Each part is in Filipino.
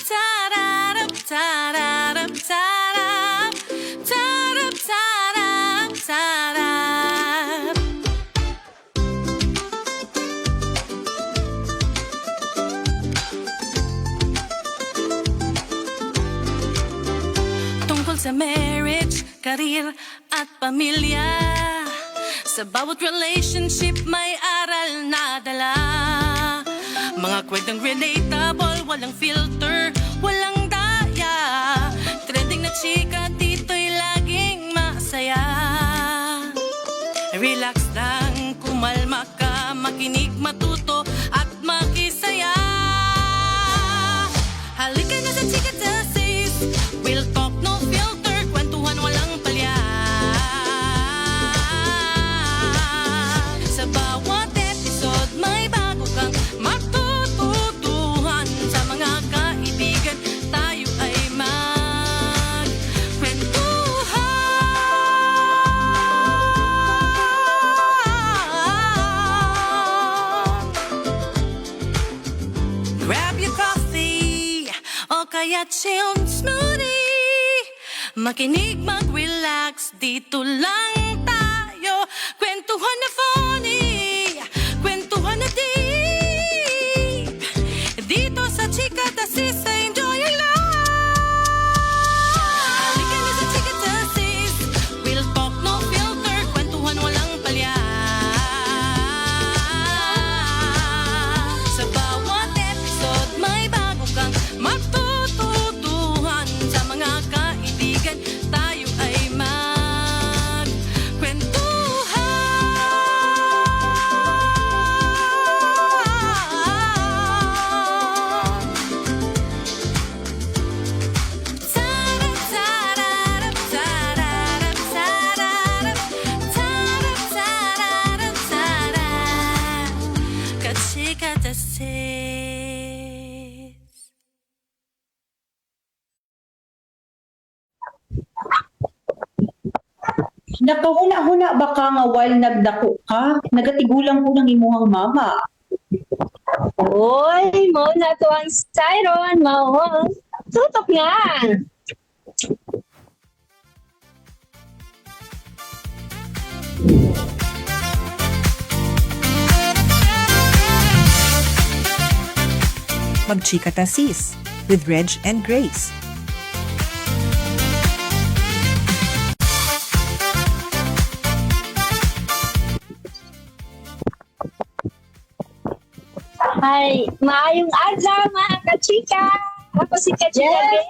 tararap, tararap, tarap. Tarap, tarap, tarap. Tungkol sa marriage, karir at pamilya, sa bawat relationship may aral na dala. Mga kwentong relatable, walang filter, walang daya. Trending na chika, dito'y laging masaya. Relax lang, kumalma ka, makinig, matuto at makisaya. Halika na sa Chika Tasis, we'll talk no filter, kwentuhan walang palya. Sa bawat episode may bago kang matututuhan. Sa mga kaibigan tayo ay magkwentuhan. Grab your coffee o kaya chilled smoothie. Makinig, mag-relax, dito lang tayo. Kwentuhan na funny, kwentuhan na deep. Dito sa Chika Tasis, enjoy your life. Halika na sa Chika Tasis, we'll talk no filter, kwentuhan walang palya. Sa bawat episode may bago kang matututuhan. Sa mga kaibigan tayo ay Chika Tasis. Nakahuna-huna ba ka nga while nagdako ka? Nagatigulang ko ng imuhang mama. Oy, mo na to ang styron, mao. Tutok nga. Mag-Chika Tasis with Reg and Grace. Hi, maayong adlaw mga kachika. Ako si Kachika Gay.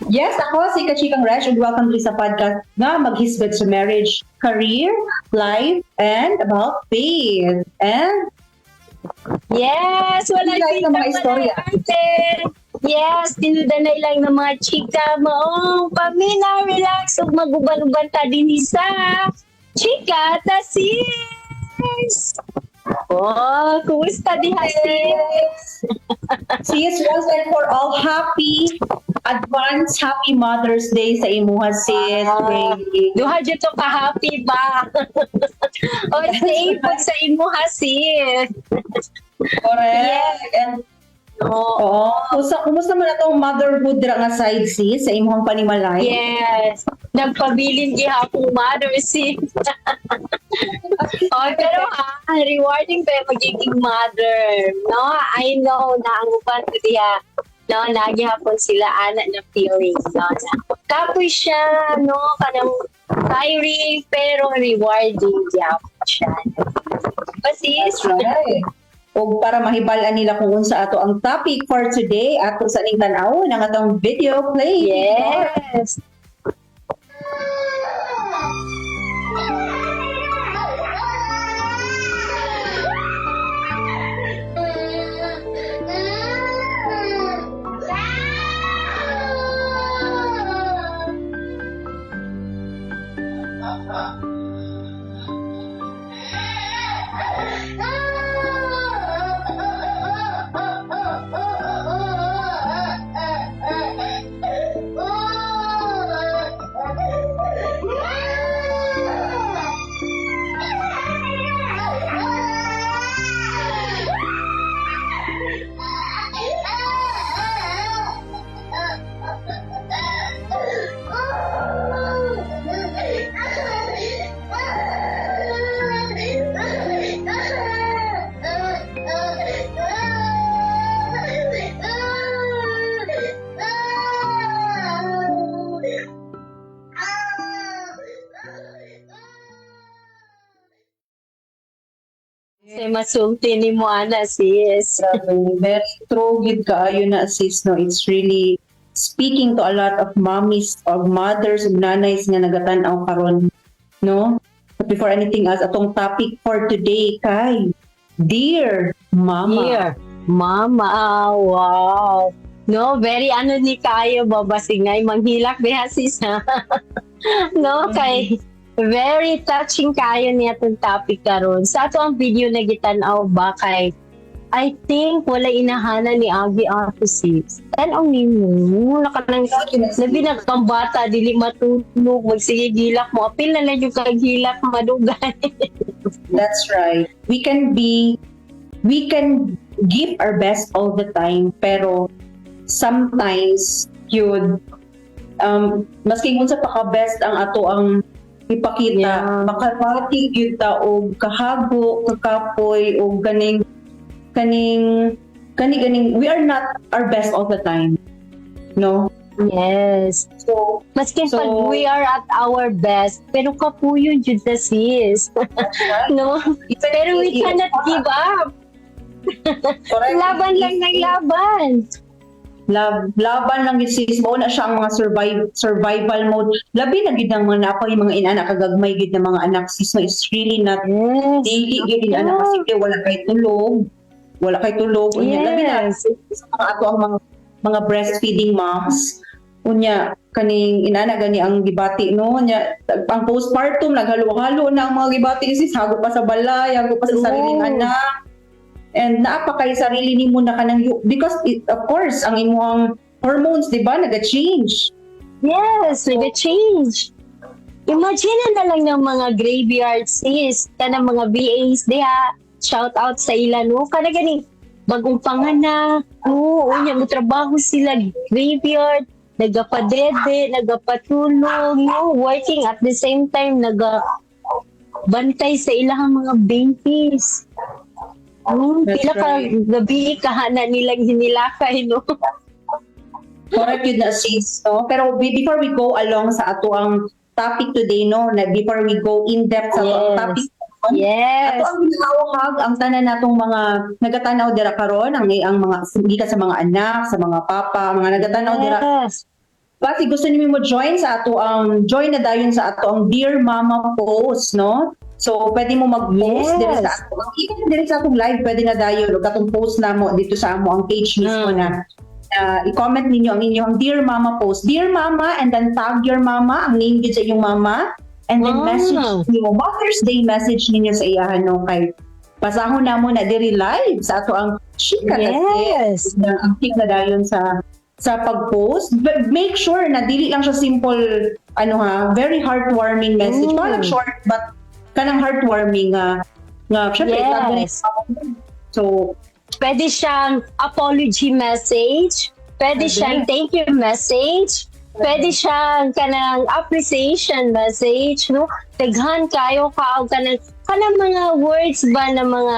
Yes, ako si Kachikang Reg and welcome to sa podcast na maghisgot sa marriage, career, life, and about faith. And Yes, wala Tinulay ng mga istorya. Yes, tinudanay lang ng mga chika mo. Pamina, relax, ug maguban-uban ta din sa Chika Tasis. Oh, kumusta diha sis? sis, once and for all, happy Mother's Day sa imuha sis. Baby. Duha dyan to ka-happy ba? O, stay put sa imuha sis. Correct. And oo. Kumusta mo na itong motherhood ra nga side sis sa imuhang panimalay? Yes. Nagpabilin gihapong mother sis. Oh, pero rewarding pa yung magiging mother. No, I know na ang uban ko diya. No, nagihapon sila anak na feeling. No, na kapoy siya, no, kanang tiring pero rewarding gihapon siya. Basis. That's right. O para mahibalaan nila kung unsa ato ang topic for today, ato sa ning tan-aw ng atong video play. Yes. Kasi masulti ni mo, ana, sis. Very true gid kaayo na sis, no. It's really speaking to a lot of mommies or mothers ug nanays nga nagatan-aw karon, no. But before anything else, atong topic for today kay Dear Mama. Here. Mama, wow. No, very ano ni kayo, babasingay, manghilak diha sis, ha? No, kay very touching kayo niya itong topic karon. Sa ato ang video na gitanaw ba kay I think wala inahana ni Agi ato sis. Tanaw nimo nakanang labi na kang bata dili matulog magsige gilak mo apil na lang yung kaghilak madugay. That's right. We can give our best all the time, pero sometimes yun, maski kung sa paka-best ang ato ang ipakita, Yeah. makapatig yun ta o kahago, kakapoy, o ganing, we are not our best all the time. No? Yes. So, Maski So- pag we are at our best, pero kapuyo jud na sis. No? Pero we cannot give up. correct. Laban lang ng laban. Laban lang yun sis, mao na siya ang mga survival mode. Labi na gid ang mga napay mga inanak kagagmay gid na mga anak sis, no, it's really not Yes. dili gid ang anak kasi kaya wala kay tulog unya labi na Yes. sa mga ato ang mga breastfeeding moms unya kaning inana gani ang gibati no unya ang postpartum naghalo-halo na ang mga gibati sis, hago pa sa balay, hago pa sa True. sariling anak. And naapa kay sarili nimo na kanang because of course ang imong hormones di ba naga-change. Yes, nag-change. Imagine na lang ng mga graveyard sis, kanang mga VAs diha, shout out sa ila no, kana gani bagong panganak, unya mo trabaho sila graveyard, nagapadede, nagapatulog, no, working at the same time bantay sa ilang mga babies. That's Pila ka right. gabi kahana nilang hinilakay, no? Correct yun na sis, no? Pero before we go along sa ato ang topic today, no, na before we go in depth sa ato ang Yes. topic, Yes. ato ang ginahawag ang tanan natong mga nagatanaw dira karon ang mga gikan sa mga anak, sa mga papa, mga nagatanaw dira. Yes. Kasi gusto niyo mo join sa ato ang join na dayon sa ato ang Dear Mama post, no? So pwede mo mag-post Yes. dito sa ato. Even dito sa atong live pwede na dayon ug atong post na mo dito sa amo ang page mismo na i-comment ninyo ang inyong Dear Mama post. Dear Mama and then tag your mama, ang name gid sa inyong mama, and then Wow. message niyo Mother's Day message ninyo sa iyahan no kay pasahon na mo na diri live sa ato ang chika Yes. na active na dayon sa pag-post. But make sure na dili lang siya simple very heartwarming message. Parang short but kanang heartwarming nga syempre Yes. tag na- so Pwede siyang apology message, pwede siyang thank you message, pwede siyang kanang appreciation message, no? Daghan kayo ka kanang mga words ba na mga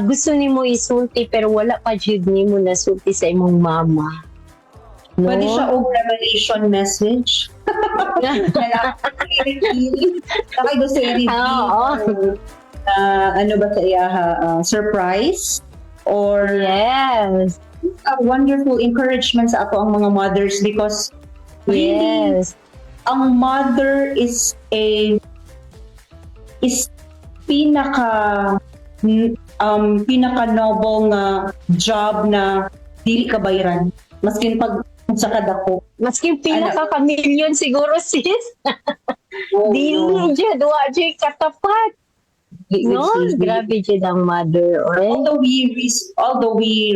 gusto nimo isulti pero wala pa jud nimo nasulti sa imong mama. No? pwede siya og revelation message. Nakay gusto i-reveal. Oo. Ano ba sa iyaha? Surprise? Or Yes. a wonderful encouragement sa ato ang mga mothers because really, Yes. ang mother is pinaka noble nga job na dili ka bayaran maskin pag sa kadako. Maski pila ka ka-million siguro sis. Oh, Dili jud wa jud katapat. No, grabe jud ang mother. Right? Although we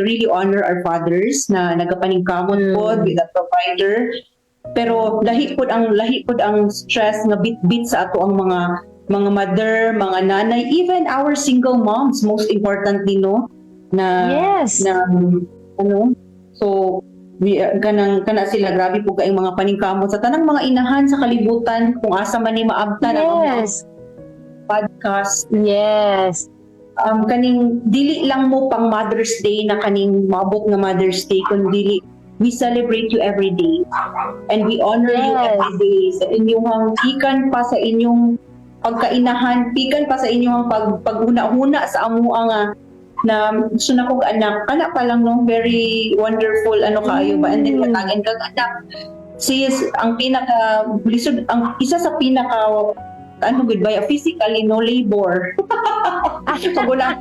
really honor our fathers na nagapaningkamot po with a provider, pero lahi pud ang stress nga bit sa ato ang mga mother, mga nanay, even our single moms most importantly no na Yes. na so kana sila grabe po kaayong mga paningkamot sa tanang mga inahan sa kalibutan kung asa man ni maabtan ang mga Yes. podcast. Yes. Kaning dili lang mo pang Mother's Day na kaning maabot nga Mother's Day kundi we celebrate you every day and we honor you Yes. every day sa inyong ikan pa sa inyong pagkainahan, pikan pa sa inyong paghuna-huna sa amo nga na gusto na kong anak, kana pa lang no, very wonderful ano kayo ba, and then matagin kag anak. Sis, ang pinaka lisod, ang isa sa pinaka ano good ba, physically no labor. Paguna,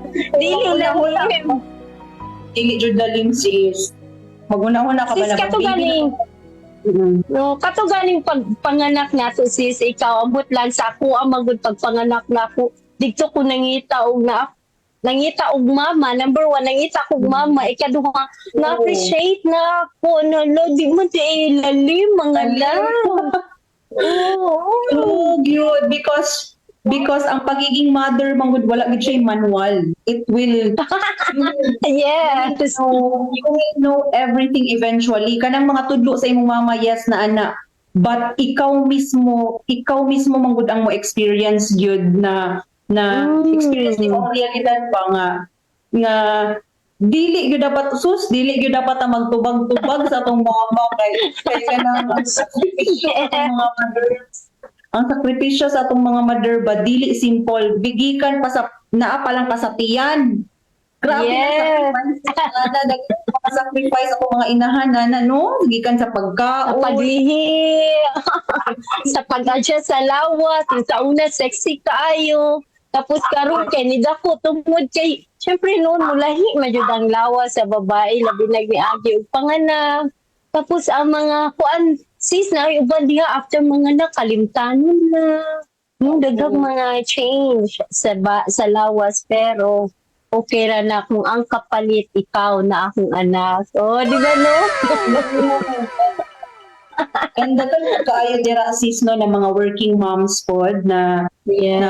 dili jud daling sis. Maguna-huna ka ba Sis, na kato galing. No, kato galing pagpanganak nato sis, ikaw ambot lang sa ako ang magud pagpanganak nako. Dito ko nangita og mama, number one, nangita og mama, ikaduha, na-appreciate na ako, di mo di ilalim, mga lang. Oh, good, because ang pagiging mother mangud wala gid siya manual. It will Yes. you will know everything eventually. Kanang mga tudlo sa imong mama, yes na ana. But ikaw mismo mangud ang mo experience gyud na experience mo ang realidad pa nga dili gyud dapat ang magtubag-tubag sa atong mama kay kanang ang sakripisyo sa atong mga mother ba dili simple, bigikan pa sa naa pa lang kasapian. Grabe Yes. na sacrifice ako mga inahan na no, gikan sa Sa pagkaon. paglihi, sa pag-adjust sa lawas, yung sa una sexy kaayo, tapos karon kay ni dako tungod kay syempre noon mulahi majud ang lawas sa babae labi na giagi og panganak. Tapos ang mga kuan sis na uban diha after mga nakalimtanon na. No, daghang mga change sa lawas pero okay ra na kung ang kapalit ikaw na akong anak. Oh, di ba no? And dapat kaayo dira sis no na mga working moms pod na Yes.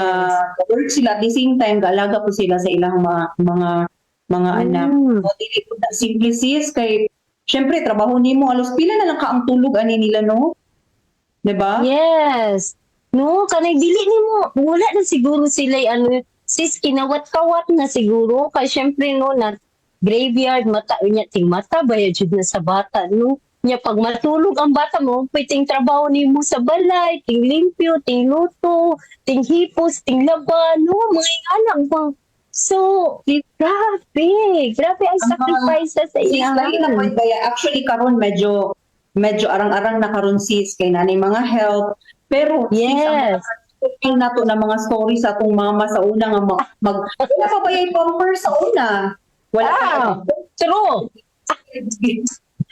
work sila at the same time gaalaga po sila sa ilang mga anak. So, dili po na simple sis kay syempre trabaho nimo alos pila na lang ka ang tulog ani nila no? 'Di ba? Yes. No, kanay dili nimo wala na siguro sila ano sis kinawat-kawat na siguro kay syempre no na graveyard mata unya ting mata bayad jud na sa bata no. Nya pag matulog ang bata mo, pwedeng trabaho nimo sa balay, ting limpyo, ting luto, ting hipos, ting laban, no, mga anak mo. So, grabe ang sacrifices sa Sis, lagi na po iyan. kaya actually karon medyo arang-arang na karon sis kay nanay mga health pero Yes. sis, ang nato na mga stories sa atong mama sa una nga wala pa ba yung pamper sa una? Wala Ah, pa. true.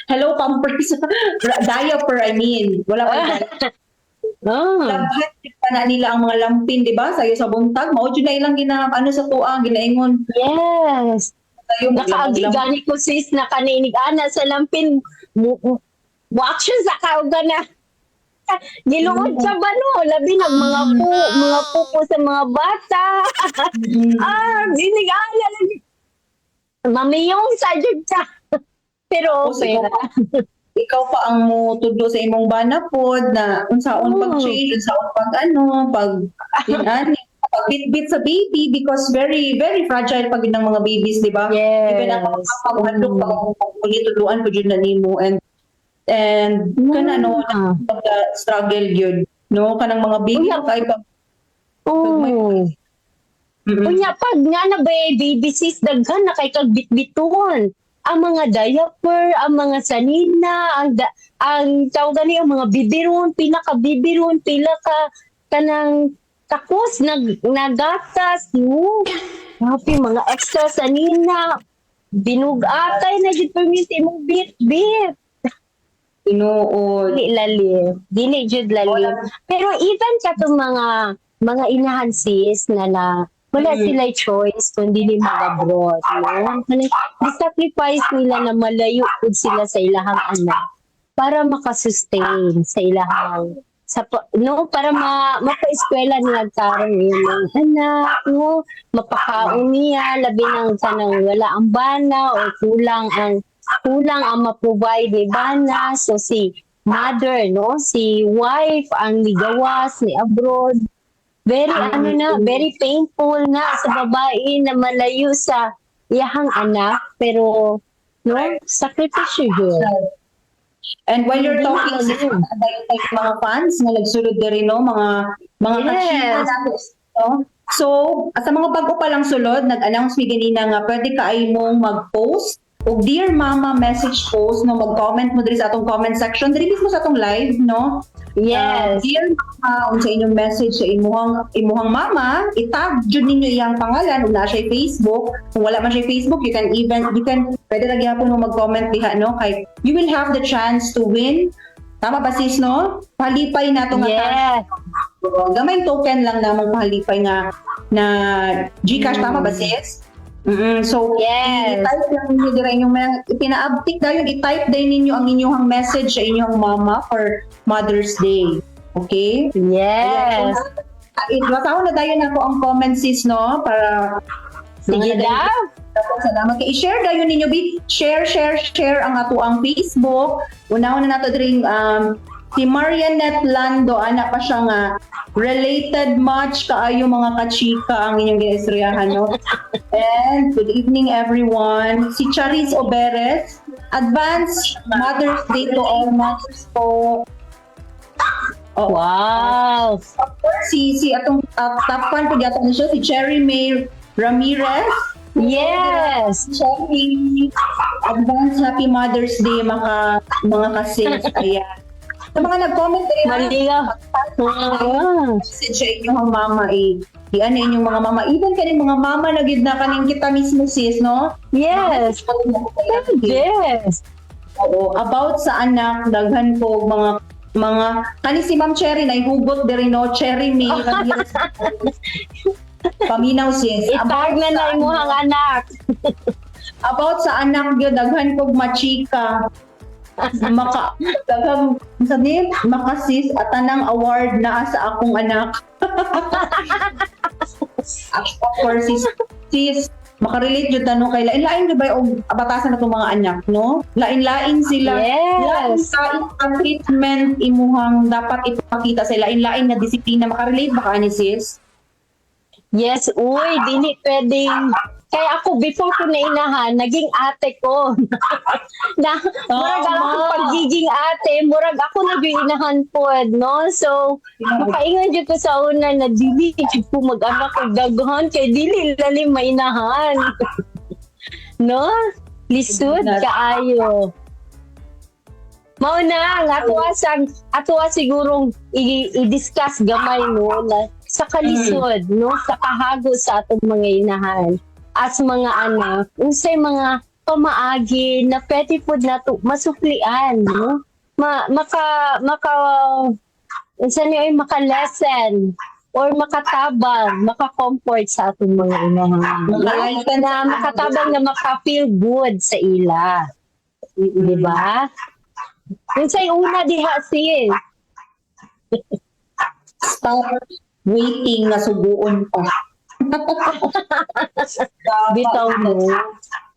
Hello pampers. Diaper I mean. Wala pa yung Ah, lahat pa na nila ang mga lampin, di ba? Sayo sa buntag, mao jud na ilang ano sa tuang ginaingon. yes. Sayo Nakaagi gani ko sis, nakaninig ana sa lampin. Action sa kauga na. Niluod sa bano, labi ng mga pupo sa mga bata. Dinig ana lagi. Mamiyong sa jud ka. Pero okay ra. Ikaw pa ang mo tudlo sa imong bana pod na unsaon pag-change, unsaon pag pagbitbit sa baby because very very fragile pag ng mga babies, di ba? Yes. Even ako paghandog pagtuluan ko jud na nimo and kana no struggle gyud no kanang mga baby kay pag Oh. Unya pag nga na baby sis daghan na kay kag bitbiton. Ang mga diaper, ang mga sanina, ang tawag ni ang mga bibiron, pila ka kanang takos nagatas, no. Happy mga extra sanina. Binugatay na jud permit imong bit. tinuod. Dili jud lalim. Pero even katong mga inahan sis na wala sila choice kundi ni mag-abroad. No? Sacrifice nila na malayo pud sila sa ilahang anak para makasustain sa ilahang para mapa-eskwela niya karon yung mga anak, no? Mapakaon niya, labi ng tanang wala ang bana o kulang ang ma-provide ni bana. So si mother, no? Si wife ang ligawas ni abroad. Very painful na sa babae na malayo sa iyahang anak pero no sakripisyo yun. And while you're talking, sis, like mga fans na nagsulod na rin, no? Mga Yes. kachika natin, no? So, sa mga bago pa lang sulod, nag-announce mi ganina nga pwede ka ay mong mag-post o Dear Mama message post, no? Mag-comment mo diri sa atong comment section, diri mismo sa atong live, no? Yes. Dear Mama, unsa inyong message sa imuhang mama, itag jud ninyo iyang pangalan ug naa siya Facebook. Kung wala man siya Facebook, you can pwede ra gyapon mo mag-comment diha, no? Kay you will have the chance to win. Tama ba sis, no? Palipay na to nga Yes. gamay token lang namang pahalipay nga na GCash, tama ba sis? So, Yes. i-type lang ninyo dira inyong pina-uptick dayon, i-type din ninyo ang inyong message sa inyong mama for Mother's Day. Okay? Yes. Basahon na dayon ako ang comment sis, no? Para Sige daw. salamat kay i-share dayon ninyo share ang ato ang Facebook. Una-una nato dring si Marianette Lando, anak pa siya nga related much kaayo mga kachika ang inyong ginistoryahan, no? And good evening everyone. Si Charis Oberes, advance Mother's Day to all mothers po. Oh, Wow. of course, si atong top fan po yata siya, si Cherry May Ramirez. Yes. Cherry, advance Happy Mother's Day mga kasis. Ayan. Sa mga nag-comment rin, Maligaw. message sa inyong mama ano inyong mga mama, even kaning mga mama na gid na kaning kita mismo sis, no? Yes. Yes. Oo, about sa anak, daghan ko mga kani si Ma'am Cherry na ihugot diri, no? Cherry May Ramirez. Paminaw sis. Itag na na imuhang anak. About sa anak gyud, daghan kog machika. Daghang sabi makasis at tanang award na sa akong anak. Of course, sis makarelate jud tanong kay lain-lain ba og batasan natong mga anak, no? Lain-lain sila. Lain Yes. ang treatment imuhang dapat ipakita sa lain-lain na disiplina. Makarelate ba ka ni sis? Yes, uy, dili pwedeng. Kaya ako, before ko na inahan, naging ate ko. Murag ako pagiging ate, murag ako nag-inahan po, no? So, makaingan dyan ko sa una na dili, po mag-anak ko daghan, kay dili lalim mainahan. No? Lisod kaayo. Mao na, ato sigurong i-discuss gamay, no? Na sa kalisod, no? Sa kahago sa atong mga inahan. As mga anak, unsay mga pamaagi na pwede po na to masuklian, no? Unsa niyo ay maka-lesson or makatabang, maka-comfort sa atong mga inahan. Na makatabang na maka-feel good sa ila. Di ba? Unsay una diha sis? Stop waiting na subuon pa. Bitaw mo.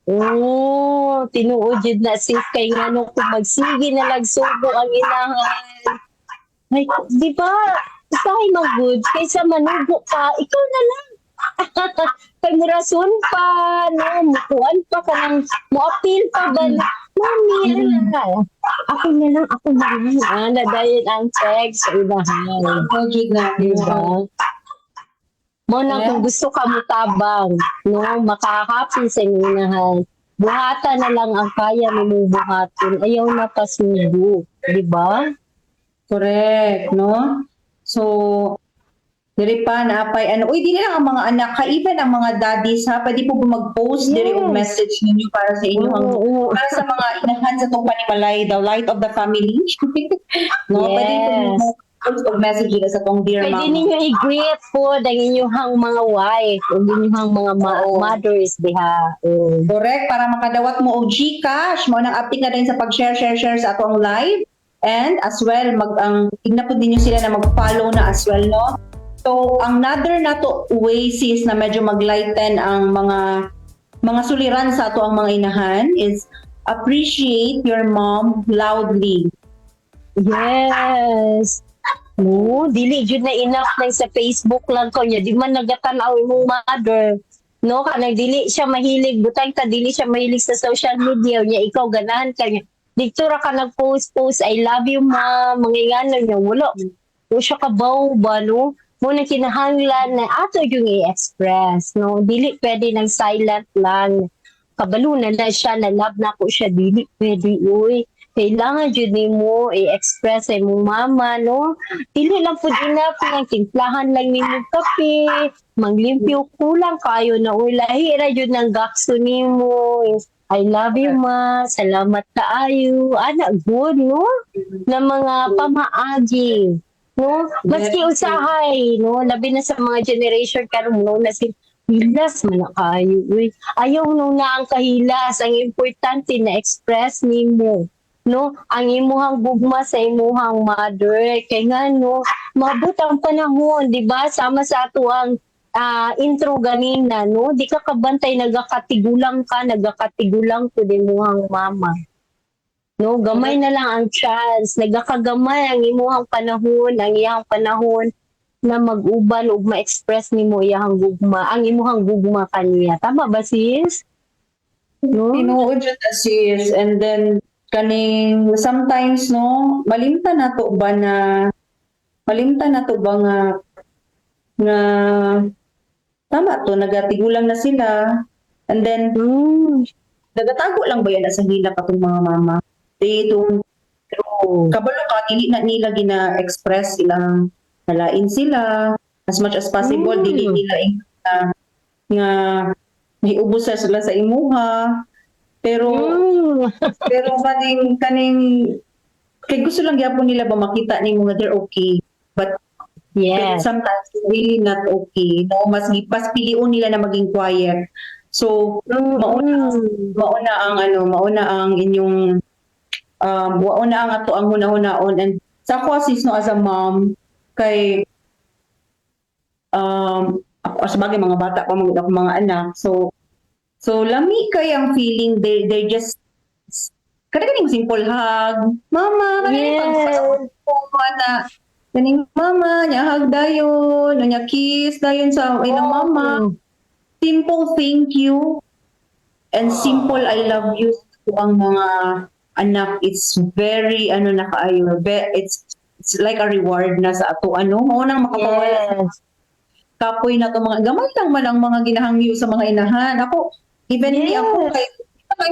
Oh, tinuod yun na sis kay ngano kung magsige na lagsubo ang inahan. Ay, di ba? Say mag-good kaysa manugo pa. Ikaw na lang. Kay murason pa, no? Mukuan pa ka ng mo-appeal pa ba? Mami, ano ako na lang. Nadayon ang text sa inahan. Di ba? Mo na kung gusto ka mutabang, no, makaka-happy sa inahan. Buhatan na lang ang kaya mo mong buhatin. Ayaw na pasubo, di ba? Correct, no? So, diri pa naapay uy, di na lang ang mga anak, even ang mga daddies ha, pwede po mag-post diri og message ninyo para sa inyong para sa mga inahan sa tong panimalay, the light of the family. No, pwede po post og message diri sa tong dear Pwede mama. ninyo i-greet po ang inyong mga wife o inyong mga mothers diha. Correct, para makadawat mo og GCash, mo nang update na din sa pag-share sa atong live, and as well tignan po ninyo sila na mag-follow na as well, no? So, another na to way sis na medyo maglighten ang mga suliran sa ato ang mga inahan is appreciate your mom loudly. Yes. No, dili jud na enough lang sa Facebook lang ko niya. Di man nagatanaw imong mother. No, kanang dili siya mahilig butang ta dili siya mahilig sa social media niya. Ikaw ganahan ka niya. dito ra ka nag-post, I love you ma, manginganan niya, wala. O siya kabaw ba, no? Muna kinahanglan na ato yung i-express, no? Dili pwede ng silent lang. Kabalo na siya, na love na ko siya, dili pwede, uy. Kailangan yun mo i-express sa mong mama, no? Dili lang po enough ng timplahan lang ni mong kape, manglimpyo kulang kayo na, uy, lahira yun ng gakso ni mo. I love you, ma. Salamat kaayo. Anak, good, no? Na mga pamaagi. No? Maski usahay, no? Labi na sa mga generation karon no? Na si hilas man na kaayo. Uy. Ayaw no na ang kahilas. Ang importante na express ni mo. No? Ang imuhang gugma sa imuhang mother. Kaya nga, no? Mabot ang panahon, di ba? Sama sa ato ang intro ganina, no? Di ka kabantay, nagakatigulang ko din muhang mama. No, gamay na lang ang chance, nagakagamay ang imuhang panahon, ang iyang panahon na mag-uban ug ma-express nimo iyang gugma, ang imuhang gugma kaniya. Tama ba sis? No? Tinuod siya ta, sis. And then, kaning sometimes, no, malimta na to ba nga tama to, nagatigulang na sila. And then, nagatago lang ba yan sa hila katong mga mama? Kabalo ka, dili na nila gina-express ilang nalain sila. As much as possible, dili nila nga hiubos sila sa imuha. Pero kaning kay gusto lang gyapon nila ba makita ni mga they're okay. But Yes. sometimes really not okay. No, mas piliun nila na maging quiet. So, mauna ang inyong mauna ang ato ang huna-hunaon. And sa ako sis no as a mom kay ako as bagay mga bata pa mga ako mga anak. So lami kay ang feeling they just kadang simple hug. Mama, Yes. na kaning mama, niya hug dayon, niya kiss dayon sa ilang mama. Simple thank you and simple I love you to ang mga anak. It's very na kaayo. It's like a reward na sa ato mao nang makapawala Yes. kapoy na to mga gamay lang man ang mga ginahangyo sa mga inahan. Ako even ni ako kay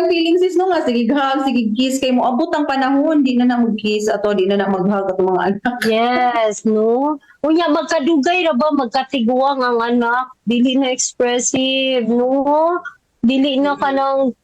feelings is no nga sige hug, sige kiss kay mo abot ang panahon di na mag-kiss ato di na mag-hug ato mga anak. Yes, no? Unya, magkadugay na ba, magkatiguang ang anak, dili na expressive, no? Dili na kanang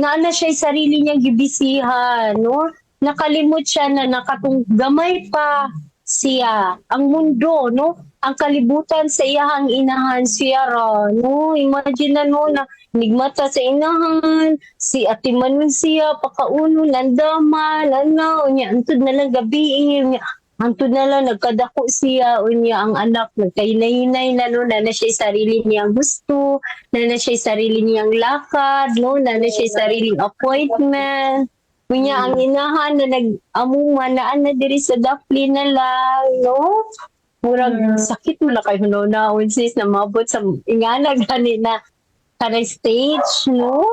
naana siya sarili niyang gibisihan, no? Nakalimot siya na nakatunggamay pa siya, ang mundo, no? Ang kalibutan sa iyahang inahan siya ra, no? Imagine mo na nigmata sa inahan, si Ate Manuel siya, pakauno, landama, lanaw, niya, antod na lang gabi, niya, antod na lang nagkadako siya, unya ang anak, nagkahinay-hinay na, no, na siya sarili niyang gusto, na siya sarili niyang lakad, no, na siya sariling appointment, unya ang inahan na nag-amungan, na diri sa dapli na lang, no? Murag sakit mo na kayo, no, na sis, na mabot sa ingana gani na kanang stage, no?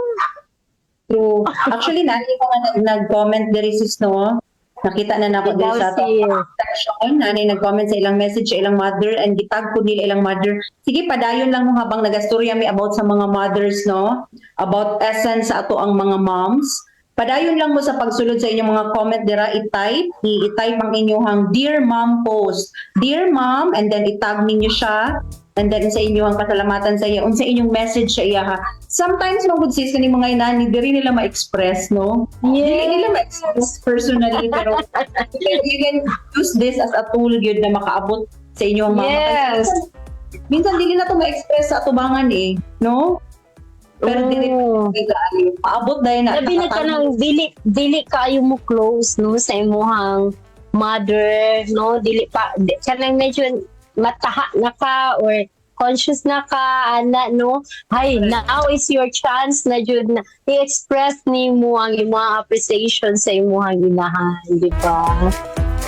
True. Actually, nani mga nag-comment diri sis no. Nakita na nako diri sa section. Nani nag-comment sa ilang message sa ilang mother and gitag ko nila ilang mother. Sige, padayon lang mo habang nagastorya mi about sa mga mothers, no? About essence sa ato ang mga moms. Padayon lang mo sa pagsulod sa inyong mga comment dira, i-type ang inyong Dear Mom post. Dear Mom, and then itag ninyo siya. And then sa inyong pasalamatan sa iya, unsa inyong message sa iya ha. Sometimes magud sis kani mga inani diri nila ma-express, no? Yes. Dili nila ma-express personally pero you can use this as a tool gyud na makaabot sa inyong mga Yes. minsan dili na to ma-express sa atubangan no? Pero dili maabot dayon na. Labi na ka nang dili kayo mo close, no, sa imuhang mother, no? Dili pa kanang medyo mataha na ka or conscious na ka, ana, no? Hay, now is your chance na jud na i-express ni mo ang imong appreciation sa imong inahan, di ba?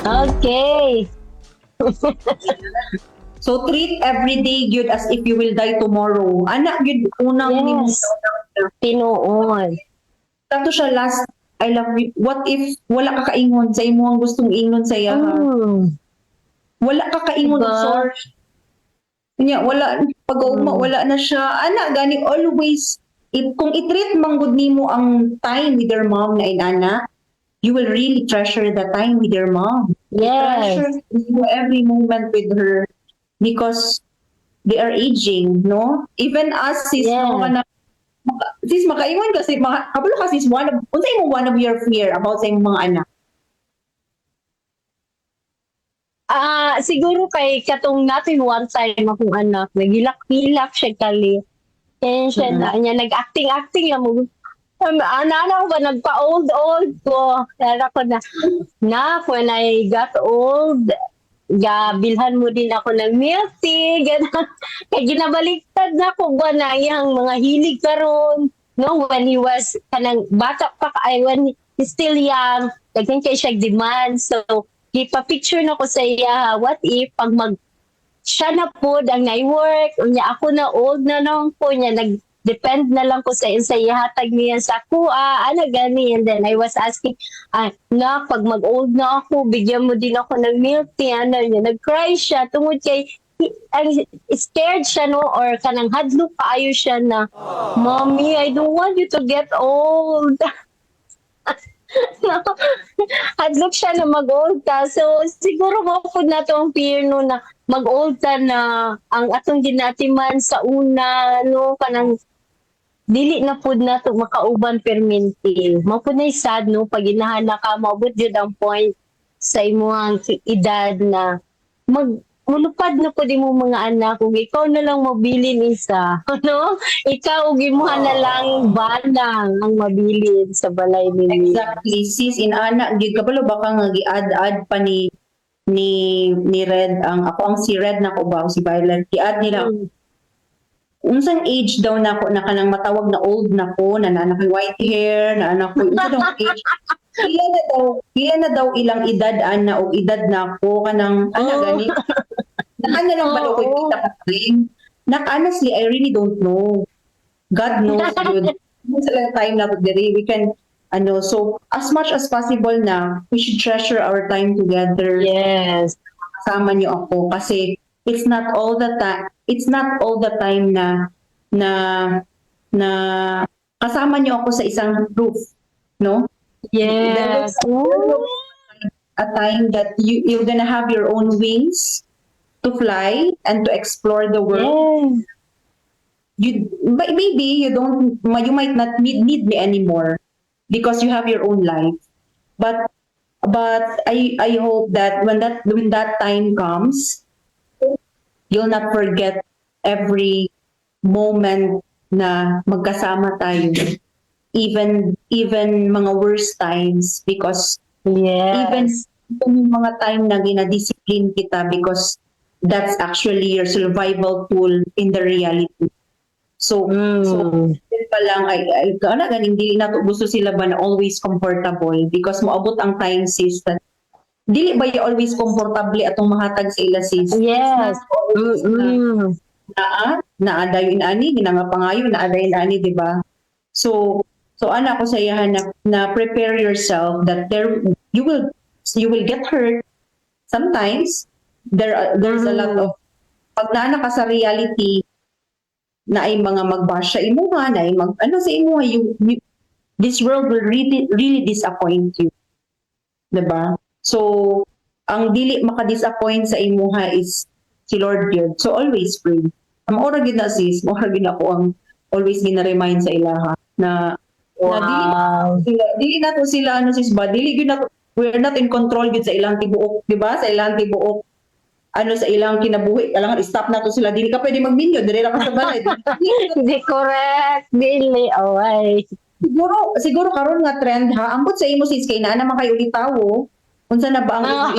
Okay. So treat every day good as if you will die tomorrow. Anak good unang Yes. Tinuon. Kato siya I love you. What if wala ka kaingon sa imo ang gustong ingon sa iya? Wala ka kaingon Diba? sorry. Kanya wala pag-uuma wala na siya. Ana gani always kung i-treat man gud nimo ang time with your mom na inana, you will really treasure the time with your mom. Yes. Treasure every moment with her because they are aging, no? Even us sis, Yes. no, sis makaingon kasi kabalo kasi is one of your fear about sa imong mga anak. Siguro kay katong natin one time akong anak, nagilak-hilak siya kali. Kaya siya niya, nag-acting lang mo. Ano ba, nagpa-old ko. Kaya ako when I got old, bilhan mo din ako ng milk tea, gano'n. Kaya ginabaliktad na ko ba na yung mga hilig karon. No, when he was kanang bata pa, when he's still young, kaya siya demand. So, ipa-picture na ko sa iya, what if pag siya na po ang na-work, unya ako na old na lang po niya, nag-depend na lang ko sa ihatag niya sa ako, ano gani, and then I was asking, pag mag-old na ako, bigyan mo din ako ng milk tea, ano niya, nag-cry siya, tungod kay, scared siya, no, or kanang hadlo kaayo siya na, Mommy, I don't want you to get old. Hadlok siya na mag-old ka. So, siguro mapod na to ang fear no na mag-old ka na ang atong ginatiman sa una, no, kanang dili na pud na to makauban perminti. Mapod na sad, no, pag inahala ka, maabot yun ang point sa imong edad na mulupad na po di mo mga anak kung ikaw na lang mabilin isa. Ano? Ikaw gimuha na lang banang ang mabilin sa balay ninyo. Exactly. Sis, in anak, gid kabalo baka nga gi-add pa ni Red ako ang si Red na ko ba o si Violet gi-add nila unsang age daw na ko na kanang matawag na old na ko na anak ng white hair na anak ko unsa daw age Pila na daw ilang edad ana o edad na ko kanang gani na lang ba daw ko kita ka honestly I really don't know. God knows yun. Sa lang time na diri we can so as much as possible na we should treasure our time together. Yes. Kasama niyo ako kasi it's not all the time na kasama niyo ako sa isang roof, no? Yes. A time that you're gonna have your own wings to fly and to explore the world. Yes. Maybe you might not need me anymore because you have your own life. But I hope that when that time comes, you'll not forget every moment na magkasama tayo. Even mga worst times because even yung mga time na ginadiscipline kita because that's actually your survival tool in the reality. So pa lang ay ganing dili na to gusto sila ba na always comfortable because moabot ang time sis that dili ba you always comfortable atong mahatag sa ila sis. Yes. Naadayon ani ginangapangayo naadayon ani di ba? So ana ko sa iyahan na prepare yourself that you will get hurt sometimes. There's a lot of pag naana ka sa reality na ay mga magbash sa imuha na ay sa imuha this world will really disappoint you, diba? So ang dili maka-disappoint sa imuha is si Lord yun. So always pray. Ora gid na sis, ora gid ako ang always gina-remind sa ilaha na dili na to sila sis ba dili gyud na we're not in control gyud sa ilang tibuok, di ba? Sa ilang tibuok sa ilang kinabuhi kailangan stop na to sila, dili ka pwede magminyo dire ra ka sa balay. Di correct, dili away. Siguro karon nga trend ha, ambot sa imo sis kay naa naman kayo ulitawo. Unsa na ba ang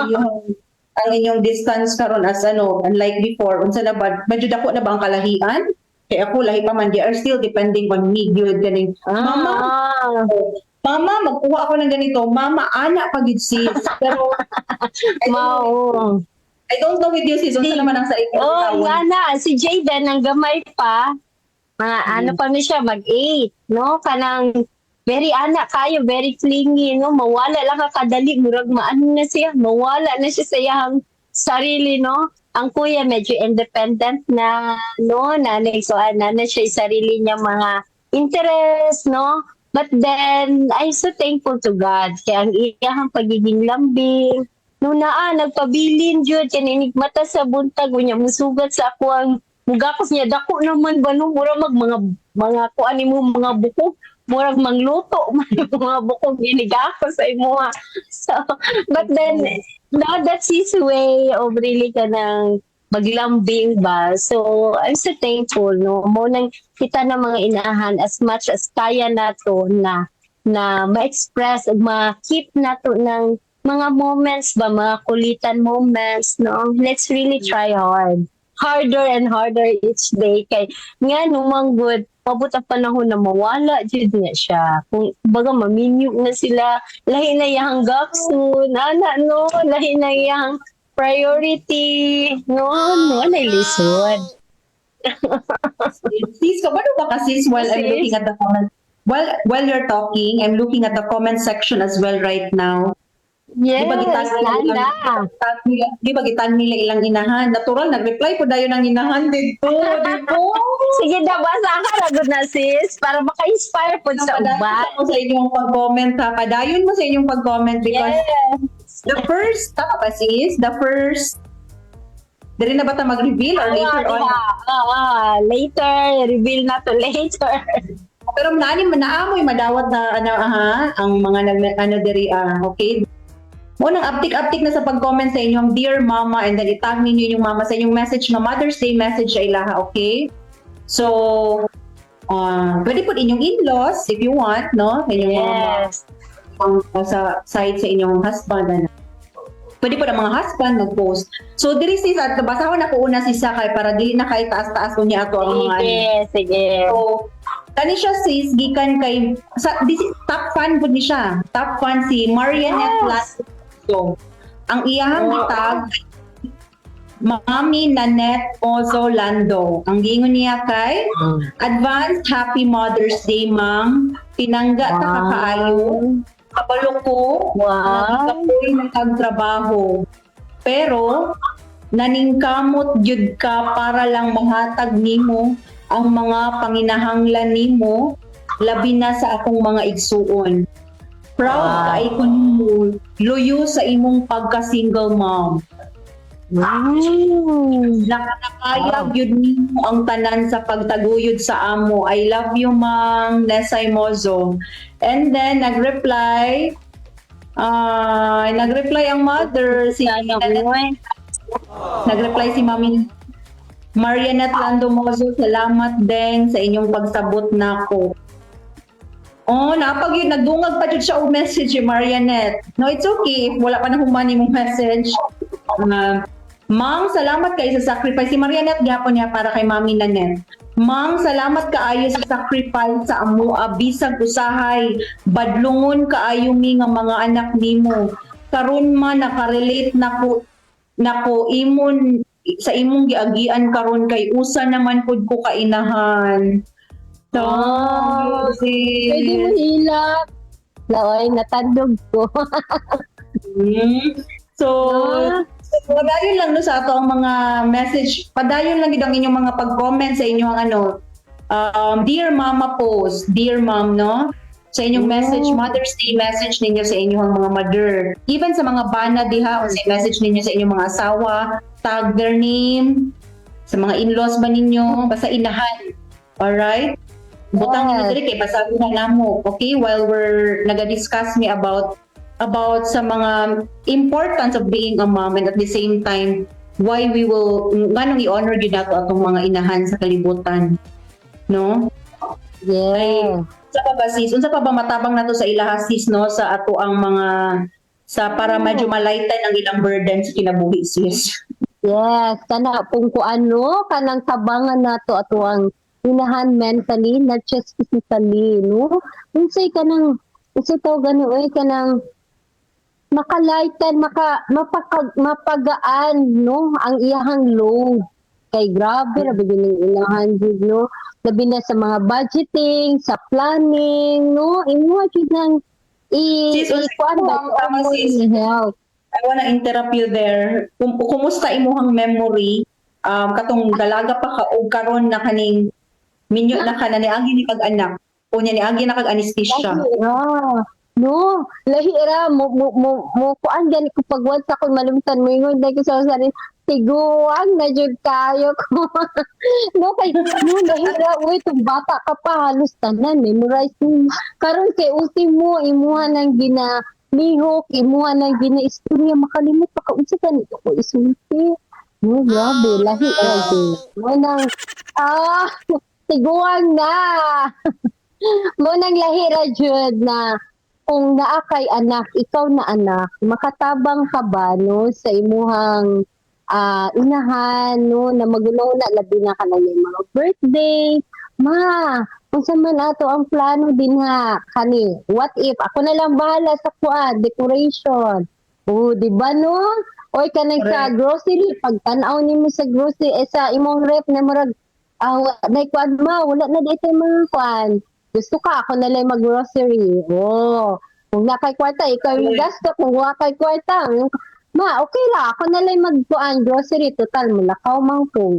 inyong distance karon as unlike before, unsa na ba medyo dako na ba ang kalahian? Kaya ako lahi pa man, they are still depending on me gyud ganing Mama, magkuha ako ng ganito. Mama, ana pagid sis. Pero I don't know with you sis, unsa naman ang sa inyo? Si Jayden ang gamay pa. Ano pa ni siya mag-8, no? Kanang very anak kayo, very clingy, no? Mawala lang ka kadali, murag maano na siya, mawala na siya sa iyang sarili, no? Ang kuya medyo independent na, no? Nanay, so na siya yung sarili niya mga interest, no? But then, I'm so thankful to God. Kaya ang iyang pagiging lambing, nung nagpabilin jud kaninig mata sa buntag, niya musugat sa ako ang mugakos niya, dako naman ba, no? Mura mga kuan mo, mga buko, murag mangluto man yung mga bukong ginigako sa imo. So, but then, no, that's his way of really ka ng maglambing ba. So, I'm so thankful, no? Mo nang kita na mga inahan as much as kaya nato na ma-express ug ma-keep nato ng mga moments ba, mga kulitan moments, no? Let's really try hard. Harder and harder each day. Kay nga numang good, pabot ang panahon na mawala jud niya siya. Kung baga maminyo na sila, lahi na yang gaksun, no, lahi na yang priority, no, na lisod. Sis, kabalo ba ka sis while I'm looking at the comment? While you're talking, I'm looking at the comment section as well right now. Yes, Lala. Di ba gitan nila ilang inahan? Natural, nag-reply po dayon ng inahan dito. Di ba? Sige na, basa ka lagod na sis, para maka-inspire po sa uban. Padayon mo sa inyong pag-comment ha. Padayon mo sa inyong pag-comment because the first, tama ba sis? The first, dali na ba ta mag-reveal or later on? Later, reveal na to later. Pero naamoy madawat na ang mga diri okay. Mo nang uptik na sa pag-comment sa inyong dear mama and then itag ninyo yung mama sa inyong message na Mother's Day message sa ilaha, okay? So, pwede po inyong in-laws if you want, no? Inyong sa side sa inyong husband. Pwede po ang mga husband mag-post. So, diri sis, at basahon ako una si Sakay para di na kay taas-taas ko niya ato ang mga Sige. So, kani siya sis, gikan kay, top fan po ni siya. Top fan si Marianette Lando. Ang iyahang tag, Mami Nanette Ozo Lando. Ang gingon niya kay, Advanced Happy Mother's Day, Ma'am. Pinangga ta kakaayo. Kabalo ko, nagkapoy ng kagtrabaho. Pero, naningkamot jud ka para lang mahatag nimo ang mga panginahanglan nimo, labi na sa akong mga igsuon. Proud kay ko nimo, luyo sa imong pagka-single mom. Nakakaya gyud nimo ang tanan sa pagtaguyod sa amo. I love you, Mang Nesay Mozo. And then nag-reply ang mother si nag-reply si Mami Marianette Lando Mozo, salamat din sa inyong pagsabot nako. Nagdungag pa dyan siya o message si Marianette. No, it's okay if wala pa na humani mong message. Mang, salamat kayo sa sacrifice. Si Marianette gapon niya para kay Mami Nanette. Mang, salamat kaayo sa sacrifice sa amo bisag usahay. Badlungon kaayo mi nga mga anak nimo. Karon man nakarelate nako imon sa imong giagian karon kay usa naman pud ko kainahan. Pwede mo hilak. Laoy, natandog ko. So, padayon lang no sa ato ang mga message. Padayon lang ang inyong mga pag-comment sa inyong Dear Mama post. Dear Mom, no? Sa inyong message, Mother's Day message ninyo sa inyong mga mother. Even sa mga bana diha, o sa message ninyo sa inyong mga asawa, tag their name, sa mga in-laws ba ninyo, basta inahan. Alright? Butang nyo diri kay basabi na namo. Okay, while we're naga-discuss me about sa mga importance of being a mom and at the same time why we will nganong i-honor gyud nato atong mga inahan sa kalibutan. No? Yeah. Unsa pa ba matabang nato sa ilaha sis, no, sa ato ang mga para medyo malighten ang ilang burden sa kinabuhi sis. Yes, kana kung kanang tabangan nato ato ang inahan mentally, not just physically, no? Unsay kanang kanang makalighten, mapagaan, no? Ang iyahang load. kay grabe ra bigyan ng ilahan jud no. Labi na sa mga budgeting, sa planning, no. Imo jud nang Sis, kuan ba tama, sis. health. I wanna interrupt you there. Kumusta imuhang memory? Katong dalaga pa ka og karon na kaning minyo na ka na niagi ni kag anak. Unya niagi na kag anesthesia. No, lahi ra mo kuan gani ko pagwat sa ko malumtan mo ingon dai ko sa sarili tiguan na jud kayo ko. No kay no lahi ra uy tong bata ka pa halos tanan memorize mo. Karon kay ultimo imuha nang gina lihok imuha nang gina istorya makalimot pa ka unsa kan ko isulti. No grabe lahi ra jud. Mo nang tiguan na. Mo nang lahi ra jud na kung naa kay anak, ikaw na anak, makatabang ka ba no sa imuhang inahan no na magunaw na labi na ka na yung mga birthday. Ma, kung saan man ato ang plano din ha, kani, what if, ako na lang bahala sa decoration. Di ba no? Oy, kanang sa grocery, pag tanaw nimo sa grocery, sa imong rep na marag, na kuan ma, wala na dito mga kuan. Gusto ka, ako na lang mag-grocery. Kung na kay kwarta, ikaw yung gasto. Kung wala kay kwarta, ma, okay lang. Ako na lang mag-buan grocery. Total, mulakaw mang po.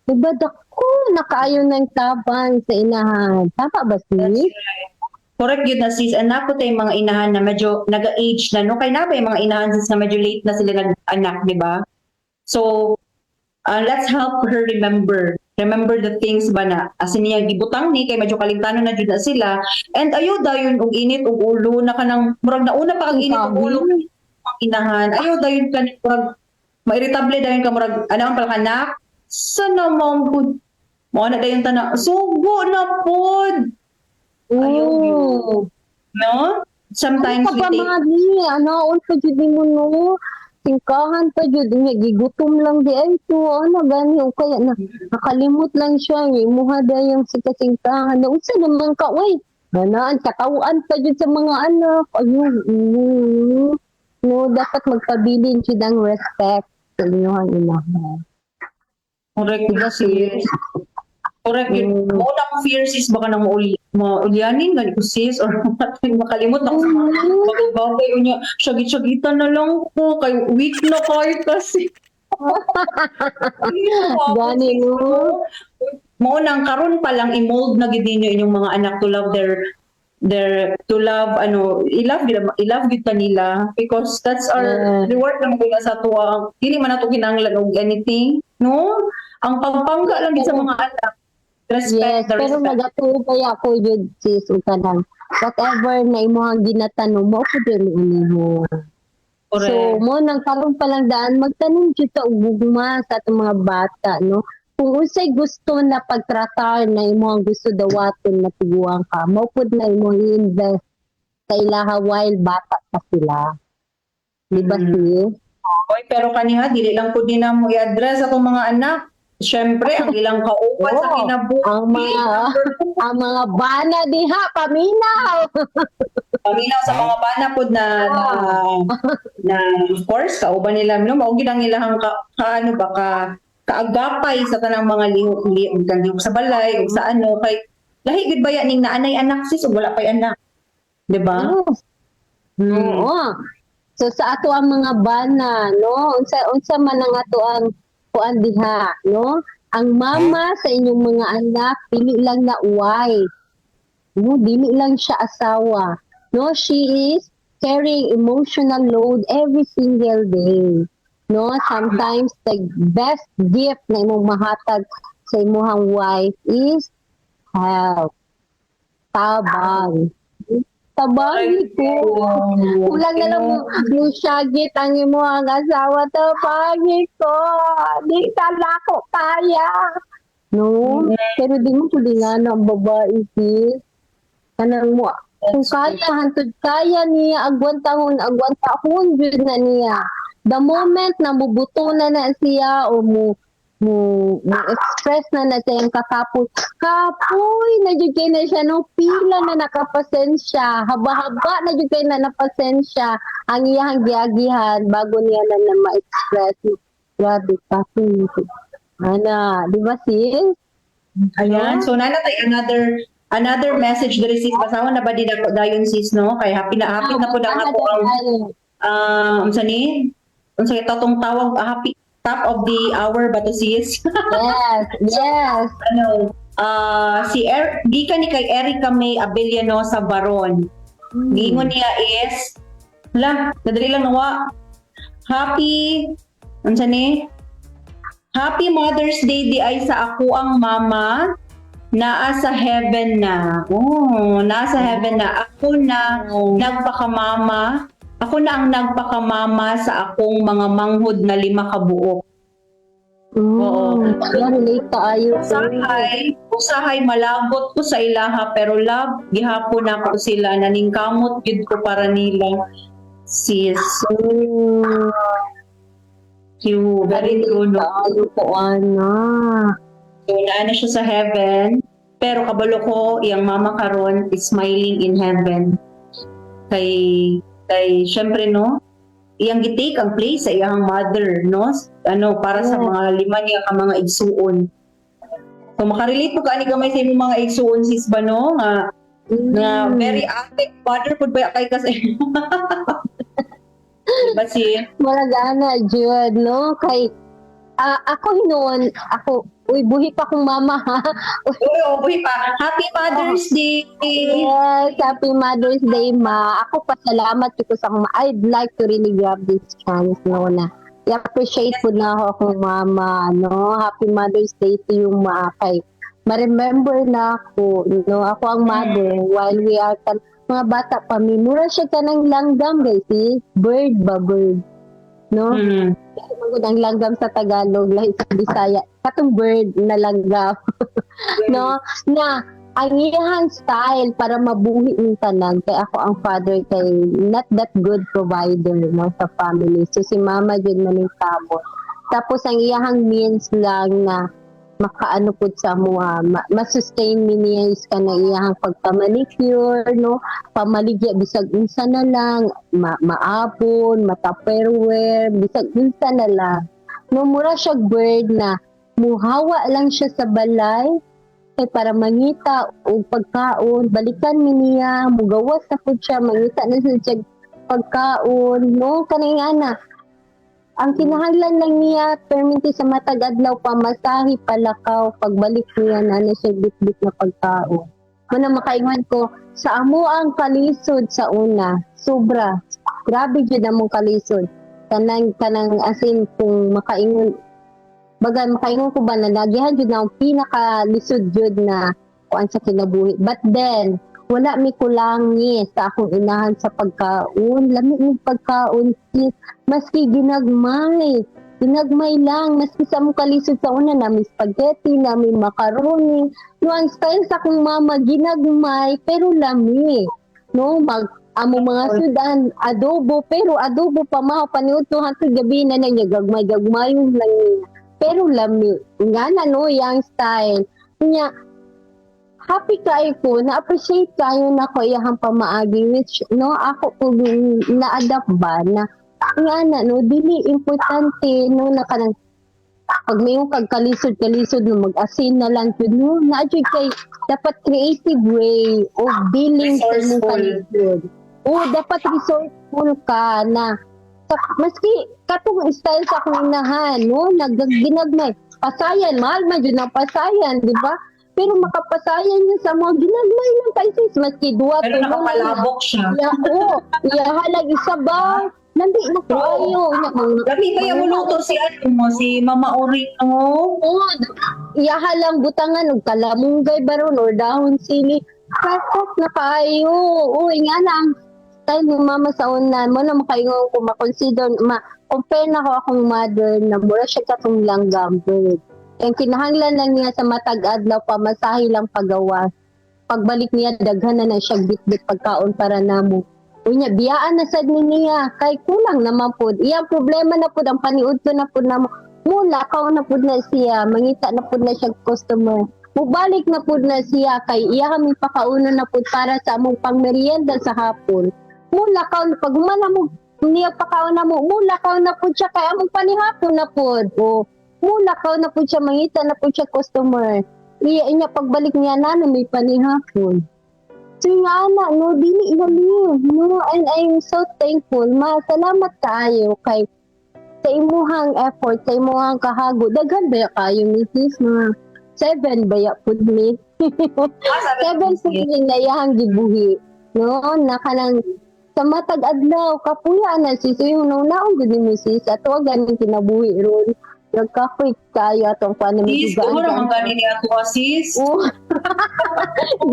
Diba, dako, nakaayon ng tabang sa inahan. Tama ba, sis? Correct yun na sis. Anak ko tayong mga inahan na medyo nag-age na. No? Kaya na ba yung mga inahan sis na medyo late na sila nag-anak, di ba? So, let's help her remember the things ba na asin niya gibutang ni kay medyo kalimtanon na jud na sila and ayo dayon og init og ulo na kanang murag nauna pa ang init og ulo ang inahan ayo dayon kan murag mairitable dayon ka murag ano ang palakanak sa namang pud mo na dayon tana sugo na pud ayo no sometimes we take unsa jud mo no tingkahan pa jud nga gigutom lang di ay to gani o kaya na nakalimot lang siya imuha dayang sikasingkahan na unsa naman ka uy ganaan katawan pa jud sa mga anak ayun no dapat magpabilin jud ang respect sa inyong inahan. Correct ba sis? Correct yun. Mauna akong fear sis baka nang maulyanin gani ko sis or makalimot ako sa mga bagay unya syagit-syagitan na lang ko kay weak na kayo kasi gani no maunang karon pa lang i-mold na gid ninyo inyong mga anak to love i-love gid nila because that's our reward lang ko sa tuwa dili man nato kinahanglan og anything no ang pagpangga lang gid sa mga anak. Respect, pero nagatuo kaya ako jud sis kanang whatever na imong ginatanong mo ko dili mo. So mo nang karon pa lang daan magtanong jud ta og gugma sa atong mga bata no. Kung unsay gusto na pagtratar na imong gusto dawaton na tiguang ka, mo pud na imong i-invest sa ilaha while bata pa sila. Di ba sis? Oy, pero kaniha dili lang pud na mo i-address atong mga anak. Siyempre, ang ilang kauban sa kinabuhi. Ang mga bana diha, paminaw. Paminaw sa mga bana po na of course, kauban nila. No? Maugid ang ilang kaagapay sa tanang mga lihok sa balay, o sa ano. Kay, lahi gid ba yan, ning naanay anak sis, o wala pa'y anak. Diba? Oo. So, sa ato ang mga bana, no? Unsa man ang ato ang kuan diha no ang mama sa inyong mga anak dili lang na wife no dili lang siya asawa no she is carrying emotional load every single day no sometimes the best gift na imong mahatag sa imong wife is help tabang ko. Kulang na lang mo syagit ang imo ang asawa tabagi ko. Di tala ko kaya. No? Pero di mo tulingan ang babae sis. Kanang mo. Kung kaya, hantod kaya niya, agwan tahon, yun na niya. The moment na mubuto na siya o mo express na siyang katapos. Kapoy, na-jugay na siya no pila na nakapasensya. Haba-haba na-jugay na napasensya. Ang iyang giagihan bago niya na ma-express. Grabe, kapoy. Ana, di ba sis? Ayan. So nanatay another message diri sis, basawan na ba din ako dayon sis no? Kay happy na po ang ako ang unsa ni? Unsa itong tawag happy top of the hour ba to sis? Yes, yes. Ano, si gikan ni kay Erica May Abellano sa Baron. Giingon niya is, nadali lang nawa. Happy, unsa ni? Happy Mother's Day di ay sa ako ang mama. Naa sa heaven na. Oh, nasa heaven na. Ako na nagpakamama. Ako na ang nagpakamama sa akong mga manghod na 5 kabuok. Oo. Relate tayo. Usahay malabot ko sa ilaha pero love gihapon ako sila naningkamot gid ko para nila sis. You very good. Tayo po, Ana. So naa na siya sa heaven pero kabalo ko iyang mama karon is smiling in heaven. Kay syempre no iyang gitake ang place sa iyang mother no para sa mga 5 niya ka mga igsuon. So makarelate po kaani gamay sa imong mga igsuon sis ba no nga very active mother pud ba kay kasi diba si Maragana, Jud, no? Kay, ako noon, buhi pa kong mama, ha? Uy pa happy Mother's Day. Yes, happy Mother's Day, ma. Ako pasalamat ko sa akong I'd like to really grab this chance, no, na i-appreciate po na ako akong mama, no? Happy Mother's Day to you, ma. Kay, ma-remember na ako, no? Ako ang mother while we are mga bata pa, minura siya ka ng langgam, guys, eh? Bird ba, bird? No? Magod ang langgam sa Tagalog, lahi sa Bisaya. Katong bird na langgam. No? Na, ang iyang style para mabuhi ng tanan, kay ako ang father kay not that good provider no, sa family. So si mama dyan maningkamo. Tapos ang iyang means lang na makaano po sa mga ma-sustain mi niya is ka na iyang pagpamanicure no pamaligya bisag unsa na lang maapon mataperware bisag unsa na lang no mura siya bird na muhawa lang siya sa balay kay para mangita og pagkaon balikan mi niya mugawas na pud siya mangita na siya pagkaon no kaning ana. Ang kinahanglan lang niya, perminti sa matag adlaw pamasahi palakaw, pagbalik niya na siya bit-bit na pagkao. Muna makaingon ko, sa amo ang kalisod sa una, sobra, grabe dyan among kalisod. Kanang asin kung makaingon ko ba na nagihan dyan ang pinakalisod dyan na kuan sa kinabuhi. But then, wala mi kulangi sa akong inahan sa pagkaon. Lami ng pagkaon, sis. Maski ginagmay lang. Maski sa mong kalisod sa una, nami spaghetti, nami macaroni. No, ang style sa akong mama, ginagmay, pero lami. No, amo mga sudan, adobo, pero adobo pa maho, paniud to hangtod gabi na niya, gagmay lang niya. Pero lami. Nga na, no, yung style. Kanya, happy kayo po, na-appreciate kayo na ko iyahang pamaagi, which, no, ako po na-adapt ba na, nga na, no, dili importante, no, na kanang, pag may yung kagkalisod-kalisod, no, mag-asin na lang, no, na-adjud kay, dapat creative way of dealing sa mong kalisod. O, dapat resourceful ka na, maski, katong style sa akong inahan, no, ginagmay, pasayan, mahal man yun ang pasayan, di ba? Pero makapasayan niya sa mga ginagmay ng paisis. Maski duwa. Pero nakapalabok siya. Iyahalag isa ba? Nandi na kayo. Lagi pa yung luto si si Mama Ori. Iyahalang butangan og kalamunggay baron or dahon sili. Kasok na kayo. Uy, nga lang. Tayo ni mama sa una mo na makaingon ko makonsider compare na ko akong mother na mura siya katong langgam. Ang kinahanglan lang niya sa matag adlaw pamasahi lang pagawas. Pagbalik niya daghan na siya bit-bit pagkaon para namo. Unya biyaan na sad niya kay kulang naman pud. Iya problema na pud ang paniud ko na pud namo. Mula kaw na pud na siya, mangita na pud na siya customer. Mubalik na pud na siya kay iya kami pakauno na pud para sa among pangmeryenda sa hapon. Mula kaw pag humana mo niya pakaon na mo, mula kaw na pud siya kay among panihapon na pud. O mula ka na po siya mangita na po siya customer. Iya inya pagbalik niya na may panihapon. So nga na, no, dili ilalim, no, and I'm so thankful. Salamat kaayo kay sa imuhang effort, sa imuhang kahago. Daghan ba kayo, Mrs. Mga 7 ba ya pud mi? 7 pud mi na iyang gibuhi. No, nakanang sa matag adlaw kapuya na sis yung naon gud ni Mrs. Ato ganing kinabuhi ron. Nagka-quick tayo atong paano Sis, siguro ang ganin niya ako, sis.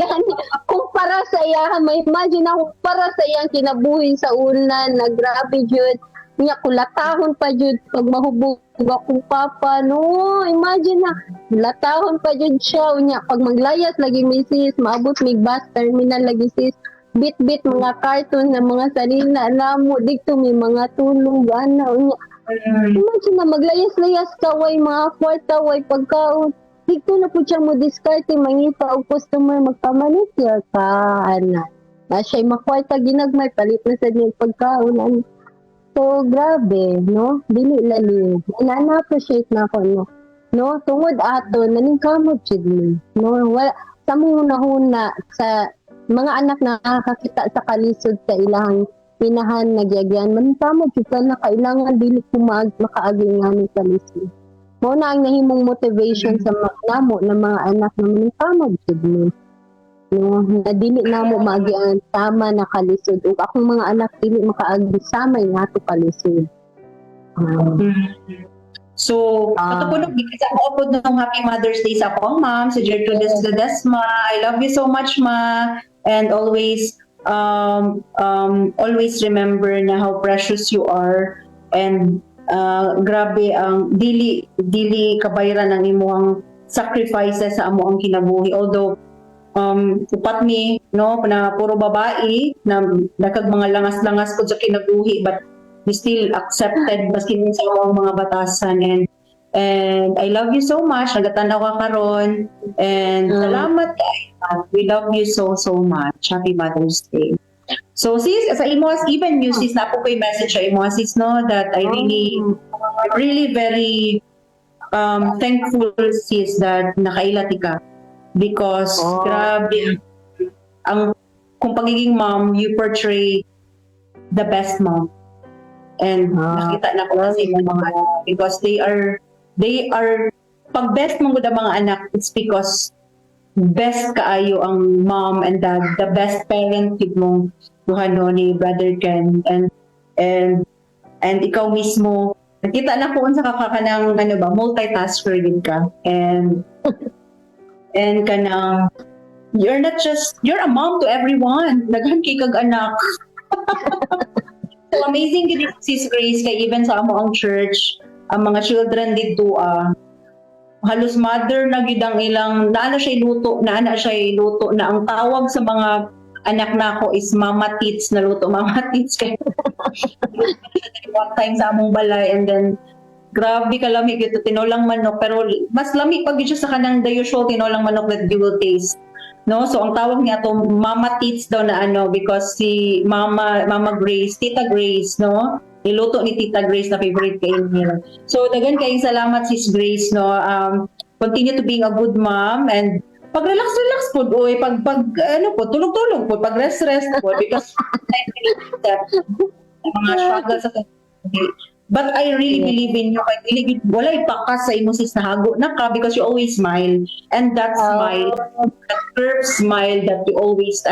Gani, kumpara sa iya, may imagine ako para sa iyang kinabuhi sa ulan, na grabe jud. Niya kulatahon pa jud pag mahubog akong papa, no, imagine na, latahon pa jud siya. Unya, pag maglayas lagi misis, maabot mig bus terminal lagi sis, bit-bit mga cartoon na mga salina, alam mo, dito may mga tulong, unya, imagine na maglayas-layas ka, way mga kwarta, way pagkaon. Dito na po siya mo diskarte, mangita o customer, magpamanicure ka, ana. Na siya'y makwarta, ginagmay, palit na sa niyang pagkaon. Ano. So, grabe, no? Dili laliw. Na-appreciate na ako, no? No? Tungod ato, naningkamot siya din. No? Wala, sa muna-huna, sa mga anak na nakakakita sa kalisod sa ilang pinahan nagyagyan man tamo kita na kailangan dili ko makaaging nga ni kalisod. Mo na ang nahimong motivation sa mga namo ng mga anak na maningkamot jud mo. No, na dili namo maagi ang tama na kalisod ug akong mga anak dili makaagi sama nga to kalisod. So, katupunog sa ako po ng Happy Mother's Day sa akong ma'am, si Gertrudes Ledesma. I love you so much, ma. And always remember na how precious you are, and grabe ang dili kabayran ng imong sacrifices sa amo ang kinabuhi. Although upat mi no na puro babae na dakag mga langas-langas ko sa kinabuhi, but we still accepted maski sa mga batasan, and I love you so much. Nagatanaw ka karon, and salamat kay. We love you so much. Happy Mother's Day. So sis, sa imo, even you sis, na po ko yung message sa imo sis, no, that I really very thankful sis that nakailati ka, because grabe ang kung pagiging mom, you portray the best mom, and nakita na ko kasi yung mga anak, because they are pag best mong ang mga anak, it's because best kaayo ang mom and dad, the best parent mo no, ni Brother Ken, and ikaw mismo nakita na ko unsa ka kanang ano ba, multitasker din ka, and kanang you're a mom to everyone, daghan kay kag anak. So amazing gid sis Grace, kay even sa amo ang church, ang mga children dito halos mother na gid ang ilang naana siya luto na ang tawag sa mga anak nako is mama tits na luto, mama tits kay one time sa among balay, and then grabe kalami gito tinolang manok, pero mas lami pag siya sa kanang the usual tinolang manok that you will taste, no. So ang tawag niya to mama tits daw na ano, because si mama Grace, Tita Grace, no, niluto ni Tita Grace na favorite kay niya. So dagan kayong salamat sis Grace, no. Continue to being a good mom, and pag relax po, oy, pag ano po, tulog po, pag rest po, because mga struggles sa but I really believe in you. I really wala ipakas sa imo sis na hago na ka, because you always smile, and that smile, that curved smile that you always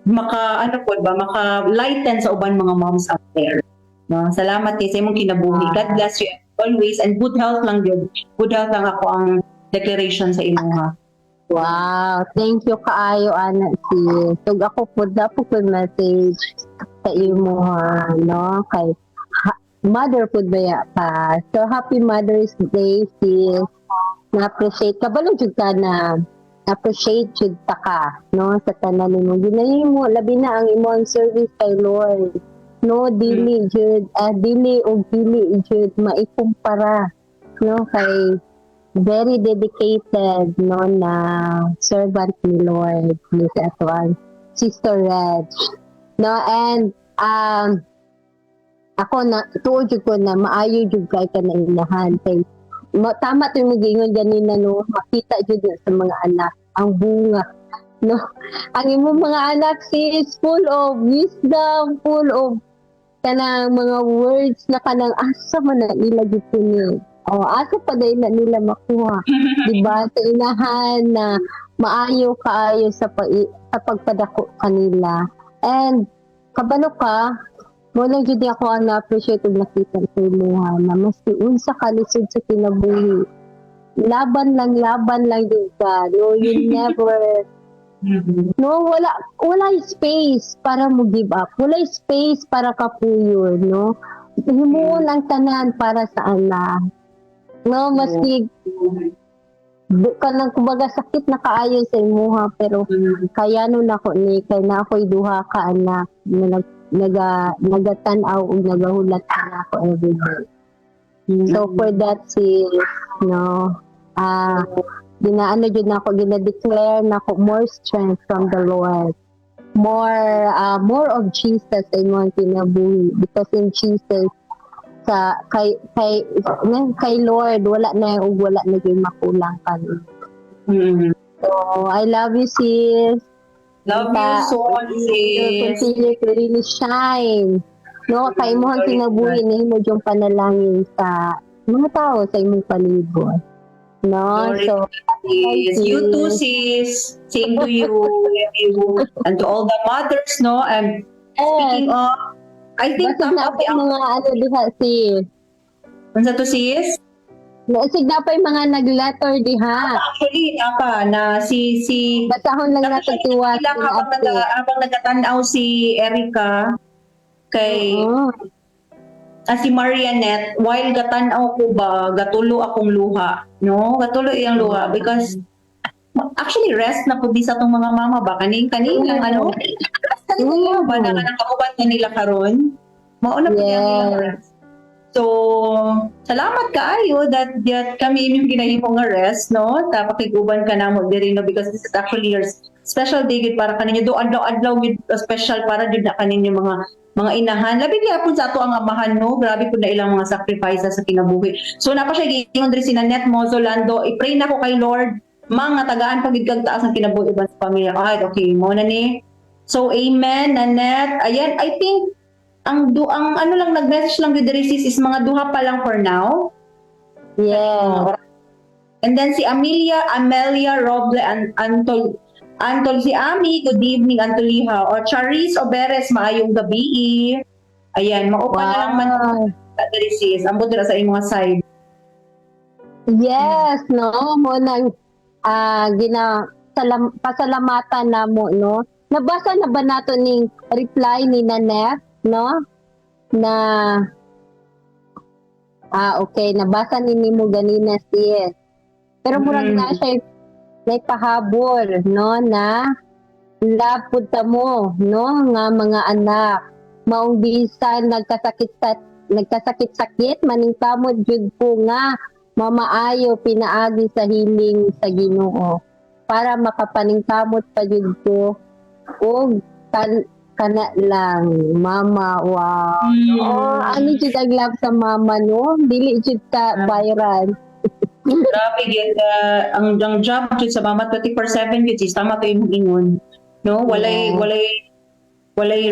maka lighten sa uban mga moms out there. No, salamat kay sa imong kinabuhi. God bless you always, and good health lang yun. Good health lang ako ang declaration sa imo, ha. Wow, thank you kaayo ana sis. Tug ako pud na po kun message sa imo, ha, no, kay mother pud baya pa. So happy Mother's Day sis. Na-appreciate ka balo jud ka na appreciate jud ta ka, no, sa tanan nimo. Ginahimo labi na ang imong service kay Lord. No, dili jud maikumpara, no, kay very dedicated, no, na servant ni Lord, Miss Atwan, Sister Reg, no, and ako na tuod jud ko na maayo jud kay ka na inahan kay tama to yung mag-ingon ganina no makita jud sa mga anak ang bunga no ang imong mga anak is full of wisdom, full of kanang mga words na kanang asa man na nila gito niyo. Asa pa dahil na nila makuha. Diba? Sa inahan na maayo kaayo sa pagpadako kanila. And kabalo ka, mo lang jud ako ang na-appreciate ug nakita sa imuha na maski unsa ka lisod sa kinabuhi. Laban lang din ka. No, you never no, wala space para mo give up. Wala space para kapuyo, no? Himuon ang tanan para sa anak. No, maski kanang kumbaga sakit na kaayo sa imuha pero kaya nun ako ni kay na ako'y duha ka anak na nagatan-aw ug nagahulat na ako everyday. So for that sis, no, ginaano jud nako gina-declare nako more strength from the Lord. More of Jesus sa imong kinabuhi because in Jesus sa kay Lord wala na gyud makulang ka. So I love you sis. Love you so much, sis. Continue to really shine. No, kay imong kinabuhi na himo yung panalangin sa mga tao sa imong palibot. No, Glory so sis. You too, sis. Same to you. And to all the mothers, no? And speaking of, I think basig na top of pa the yung mga diha sis. Unsa to, sis? Basig na pa yung mga nag-letter diha. Actually, na si Basahon lang natin tiwas. habang nagatanaw si Erica kay si Marianette, while gatanaw ko ba, gatulo akong luha. No? Gatulo iyang luha because actually rest na po di sa itong mga mama ba? Kaning ano? Kanina ba na nakauban na nila karon? Mauna po nila rest. So, salamat kaayo that kami inyong ginahimong nga rest, no? Pakiguban ka na mo diri no because this is actually your special day gid para kaninyo do adlaw gid special para jud na kaninyo mga inahan. Labi gyapon sa ato ang amahan no. Grabe pud na ilang mga sacrifices sa kinabuhi. So napa siya giingon diri si Nanette Mozolando, i-pray na ko kay Lord mga tagaan pagid kag taas ang kinabuhi uban sa pamilya. Okay, mo na ni. So amen Nanette. Ayan, I think ang ano lang nag-message lang gid diri sis is mga duha pa lang for now. Yeah. And then si Amelia Roble and Antol si Ami, good evening Antoliha. O Charis Oberes, maayong gabi. Ayan, maupa na lang man diri sis. Ambot dira sa imong side. Yes, no, mo nang pasalamatan na mo, no. Nabasa na ba nato ning reply ni Nanette, no? Na okay, nabasa ni mo ganina sis. Pero murag na siya may pahabol, no, na lapod ta mo, no, nga mga anak. Maong bisan nagkasakit-sakit, maning kamot jud ko nga mamaayo pinaagi sa hiling sa Ginoo para makapaningkamot pa jud ko og kana lang mama wow. Ano jud ang love sa mama no dili jud ka viral. Grabe gid ang job jud sa mama 24/7 jud sis tama to imong ingon no walay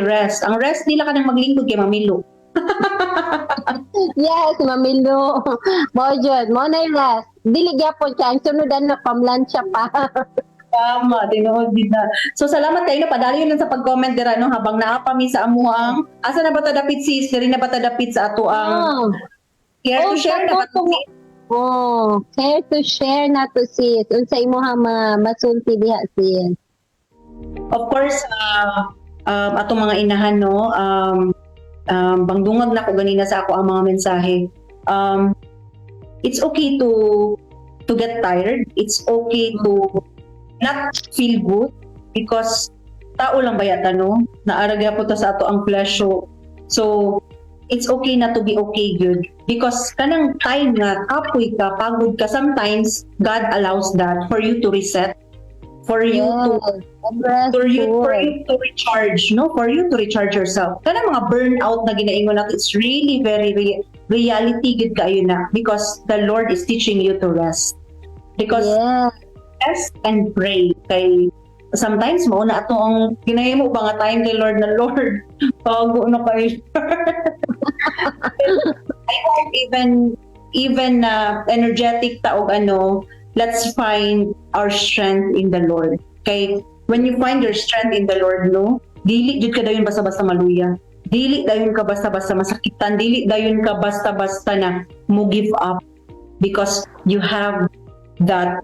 rest. Ang rest nila kanang maglingkod kay mamilo. Yes, mamilo. Mo jud, mo na rest. Dili gyapon siya, ang sunudan na pamlansya pa. Tama, tinuod din na. So salamat kayo na padali lang sa pag-comment dira no habang naapami sa amuang asa na ba ta dapit sis, diri na ba ta dapit sa ato ang care to share na ba to sis? Care to share na to sis. Unsa imong masulti diha sis? Of course, atong mga inahan no bangdungag na ko ganina sa ako ang mga mensahe. It's okay to get tired. It's okay to not feel good because tao lang ba yata no? Naaragya po ta sa ato ang flesh so it's okay na to be okay good because kanang time nga kapoy ka, pagod ka, sometimes God allows that for you to reset, for you to for you Restful. to recharge, no? For you to recharge yourself. Kana mga burnout na ginaingon natin, it's really very reality good kayo na because the Lord is teaching you to rest. Because Yeah. rest and pray. Kay sometimes mauna ato ang ginahimo ba nga time kay Lord na Lord. Bago na kayo. I hope even energetic ta og let's find our strength in the Lord. Kay when you find your strength in the Lord, no, dili jud ka dayon basta-basta maluya. Dili dayon ka basta-basta masakitan, dili dayon ka basta-basta na mo give up because you have that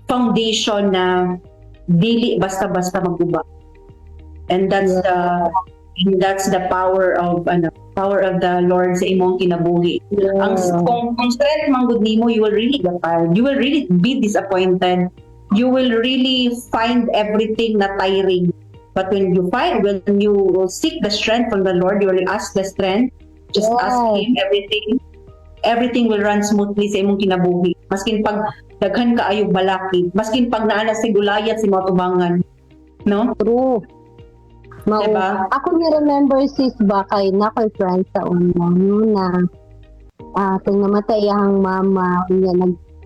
foundation na dili basta-basta maguba. And that's the power of the Lord sa imong kinabuhi. Ang kung strength man gud nimo, you will really get tired. You will really be disappointed. You will really find everything na tiring. But when you seek the strength from the Lord, you will ask the strength. Just ask Him everything. Everything will run smoothly sa imong kinabuhi. Maskin pag daghan ka ayog balaki, maskin pag naana si Gulayat si mga tubangan. No? True. Diba? Ako ni-remember sis ba kay na kay friend sa una na kung namatay ang mama niya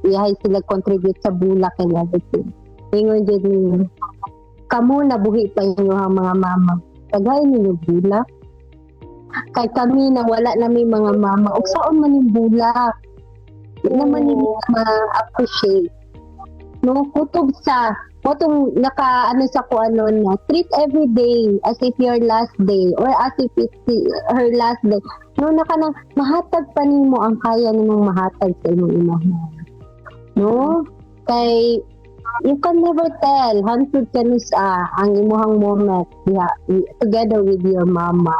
iyahay sila contribute sa bulak and everything. Ingon dyan niyo, kamo nabuhi pa inyo ang mga mama. Tagay ninyo bulak. Kay kami na wala namin mga mama. O saan man yung bulak? Di naman nila ma-appreciate. No, kutob sa motong sa na treat every day as if your last day or as if it's her last day. No, nang mahatag pa nimo ang kaya nimong mahatag sa imong inahan. No? Kay you can never tell hantod kanus ang imuhang moment together with your mama.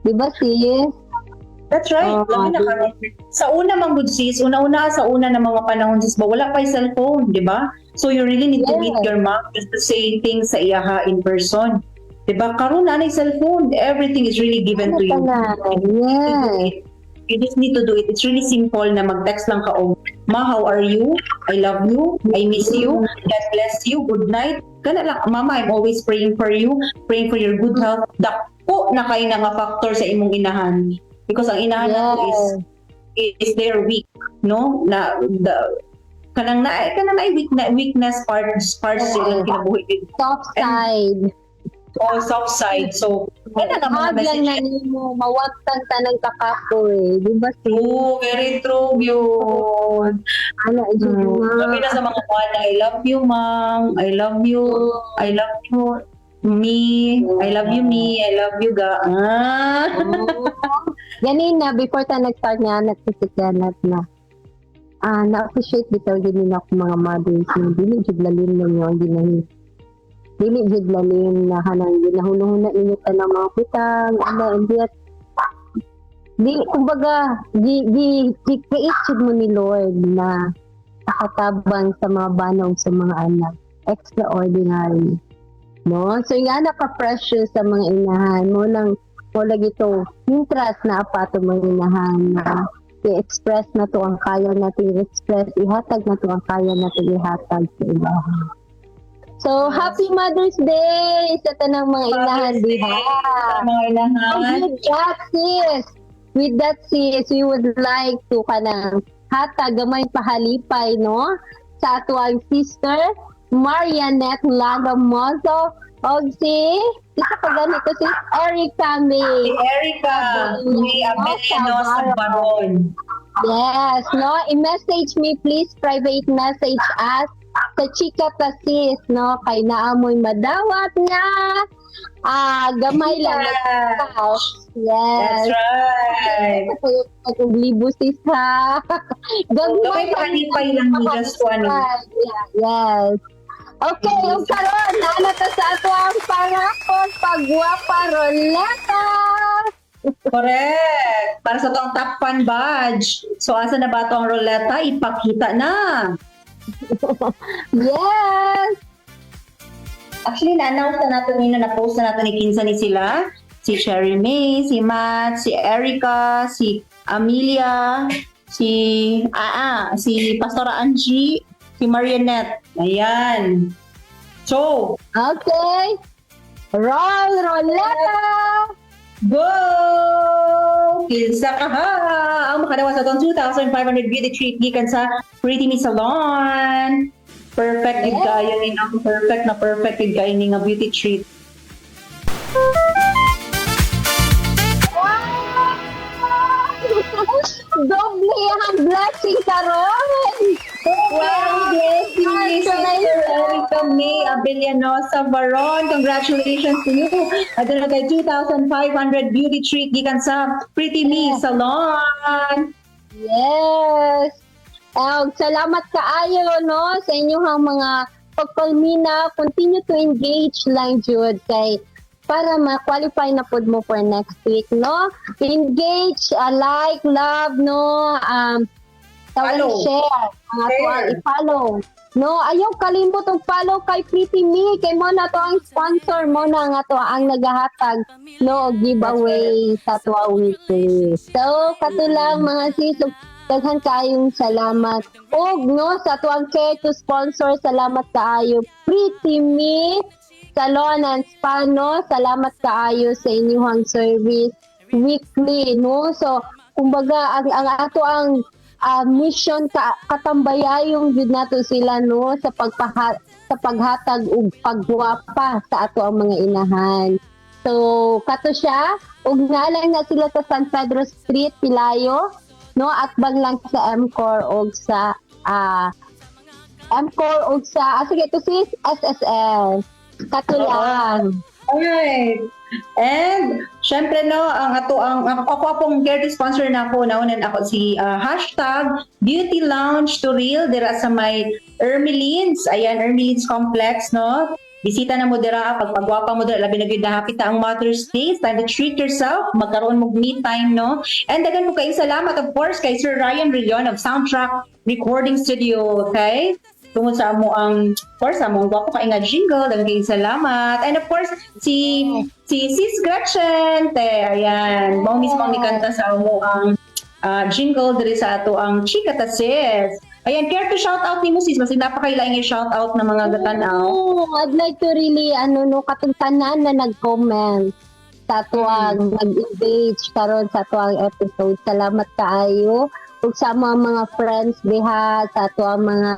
Diba sis? That's right. Lami na karon. Sa una man good sis, una-una sa una na mga panahon sis ba wala pa yung cellphone, di ba? So you really need to meet your mom just to say things sa iyaha in person. Di ba? Karon na cellphone, everything is really given to you. Yes. You just need to do it. It's really simple na mag-text lang ka Ma, how are you? I love you. I miss you. God bless you. Good night. Kana lang, Mama, I'm always praying for you. Praying for your good health. Dako na kayo na nga factor sa imong inahan. Because ang inahan nato is their weak, no? Na kanang weakness parts sila kinabuhi. Soft side. Soft side. So, kaya nga mga Lang na message. nimo mawagtan tanang kakapoy. Di ba sis? Oh, very true yun. Ana Sabi na sa mga kuwan, I love you, ma'am. I love you. I love you, me. I love you, me. I love you, ga. Ganina, before tayo nag-start nga, nagsisikyanat na. Na-appreciate bitaw din nila ako mga mothers na dili jud lalim ninyo ang ginahin. Dili jud lalim na hanang ginahulong na inyo tanang mga butang, and yet, kumbaga, create jud mo ni Lord na nakatabang sa mga banong sa mga anak. Extraordinary. No? So, yan naka-precious sa mga inahan mo lang lagi to interest na apato mga inahan na i-express na to ang kaya natin i-express, ihatag na to ang kaya natin ihatag sa iba. So, Happy Mother's Day sa tanang mga inahan, di ba? Mga inahan. With that sis, we would like to kanang hatag gamay pahalipay, no? Sa ato ang sister, Marianette Lagamoso, o isa pa ganito si Erica May. Si Erica May Abelino sa Baron. Yes, no? I-message me please, private message us sa Chika Tasis, no? Kay naamoy madawat nga. Gamay lang. Yes. That's right. Libo sis ha. Gamay palipay lang ni just one. Yes. Okay, yung karon, nalata sa ato ang pangakon, pagwapa roleta. Correct. Para sa itong top fan badge. So, asa na ba itong roleta? Ipakita na. Yes. Actually, na-announce na natin yun na na-post na natin ni Kinsa ni sila. Si Sherry May, si Matt, si Erica, si Amelia, si Pastora Angie, si Marianette. Ayan. So, Okay. Roll, Roletta! go! Kilsa ka ha! Ang makadawa sa itong 2,500 beauty treat gikan sa Pretty Me Salon. Perfect yun kayo ni perfect yun kayo ni nga beauty treat. Doble ang blessing karon. Wow, blessing ni Sister Erica May Abellanosa Baron. Congratulations to you. At na kay 2,500 beauty treat gikan sa Pretty Me Salon. Yes. Salamat kaayo no sa inyong mga pagpalmina. Continue to engage lang jud kay para ma-qualify na pod mo for next week no. Engage, like, love no, Follow. share, Share. i-follow. No, ayaw kalimot og follow kay Pretty Me kay mo na to ang sponsor mo na nga to ang nagahatag no og giveaway sa tuwa weekly. So katulang mga sis, daghan kayong salamat. Og no sa tuwang care to sponsor, salamat kaayo Pretty Me Salon and Spa no. Salamat kaayo sa inyong service weekly no. So kumbaga ang ato ang mission katambayayong jud nato sila no sa paghatag og pagguwapa sa ato ang mga inahan. So kato siya ug nalang na sila sa San Pedro Street Pilayo no, at bang lang sa MCOR og sa sige to sis SSL kato lang. Alright. And, syempre no, ako pong care sponsor na ako, naunan ako si hashtag Beauty Lounge to Real dira sa may Ermelines. Ayan, Ermelines Complex, no? Bisita na mo dira, pagpagwapa mo dira, labi na gyud hapit ang Mother's Day, time to treat yourself, magkaroon mo me time, no? And dagan mo kayong salamat, of course, kay Sir Ryan Rillion of Soundtrack Recording Studio, okay? Tungod sa amo of course, among gwapo ka nga jingle, dagan kayong salamat. And of course, si Sis Gretchen, ayan, mao mismo ang nikanta sa amo ang jingle diri sa ato ang Chika ta Sis. Ayan, care to shout out ni mo sis, kasi napakailaing i-shout out ng mga gatanaw. I'd like to really katong tanan na nag-comment sa tuwang nag-engage karon sa tuwang episode. Salamat kaayo ug sa mga friends diha sa tuwang mga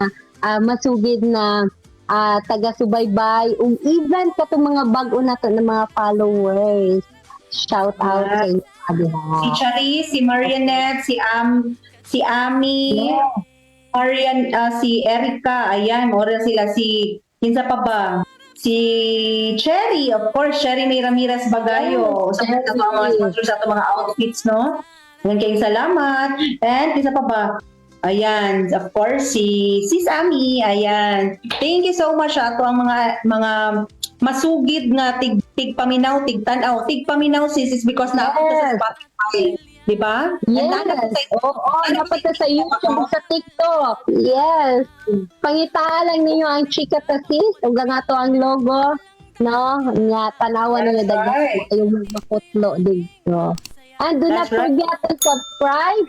masugid na taga-subaybay ug even katong mga bag-o nato na mga followers. Shout out sa inyo diha. Si Charis, si Marianette, si Ami, Marian, si Erica, ayan, mora sila si kinsa pa ba? Si Cherry, of course, Cherry May Ramirez Bagayo. Sa mga sponsors sa mga outfits, no? Ngayon kayong salamat. And kinsa pa ba? Ayan, of course, si Ami, ayan. Thank you so much ato ang mga masugid nga tig paminaw, tig tanaw, tig paminaw sis because na sa Spotify. Diba? Yes. Dapat sa YouTube, sa TikTok. Yes. Pangitaan lang ninyo ang Chika ta Sis. Ug nga to ang logo. No? Nga, tanawan ninyo dagdag yung makutlo dito. And do not forget to subscribe,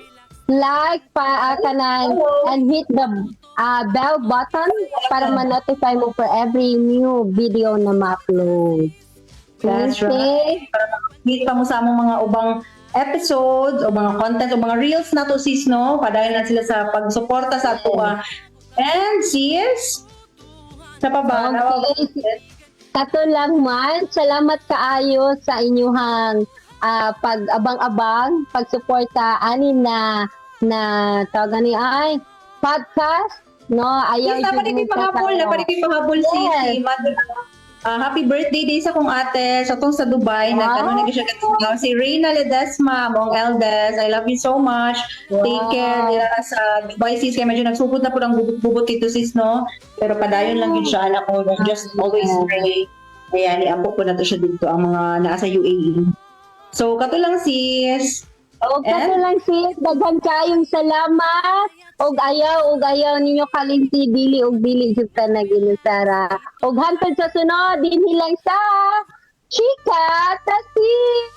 like, and hit the bell button para ma-notify mo for every new video na ma-upload. That's right. Para makikita pa mo sa among mga ubang episodes o mga content o mga reels na to sis, no? Padayon na sila sa pagsuporta sa ato. And sis, sa pa ba? Okay. Kato lang man, salamat kaayo sa inyong pag-abang-abang, pagsuporta ani na tawagan ni ay podcast, no? Ayaw yes, napalit pahabol si Mother. Happy birthday day sa kong ate sa tong sa Dubai na kanon na siya katong si Reina Ledesma mong eldest. I love you so much. Take care dira sa Dubai sis kay medyo nagsugod na po ang bubot dito sis, no? Pero padayon lang yun siya anak ko. Just always pray. Ayan, iampo ko na to siya dito ang mga nasa UAE. So kato lang sis. Kato lang sis, daghan kayong salamat. Og ayaw ninyo kalinti dili og dili jud ta naginusara. Og hantod sa sunod dinhi lang sa Chika ta Sis.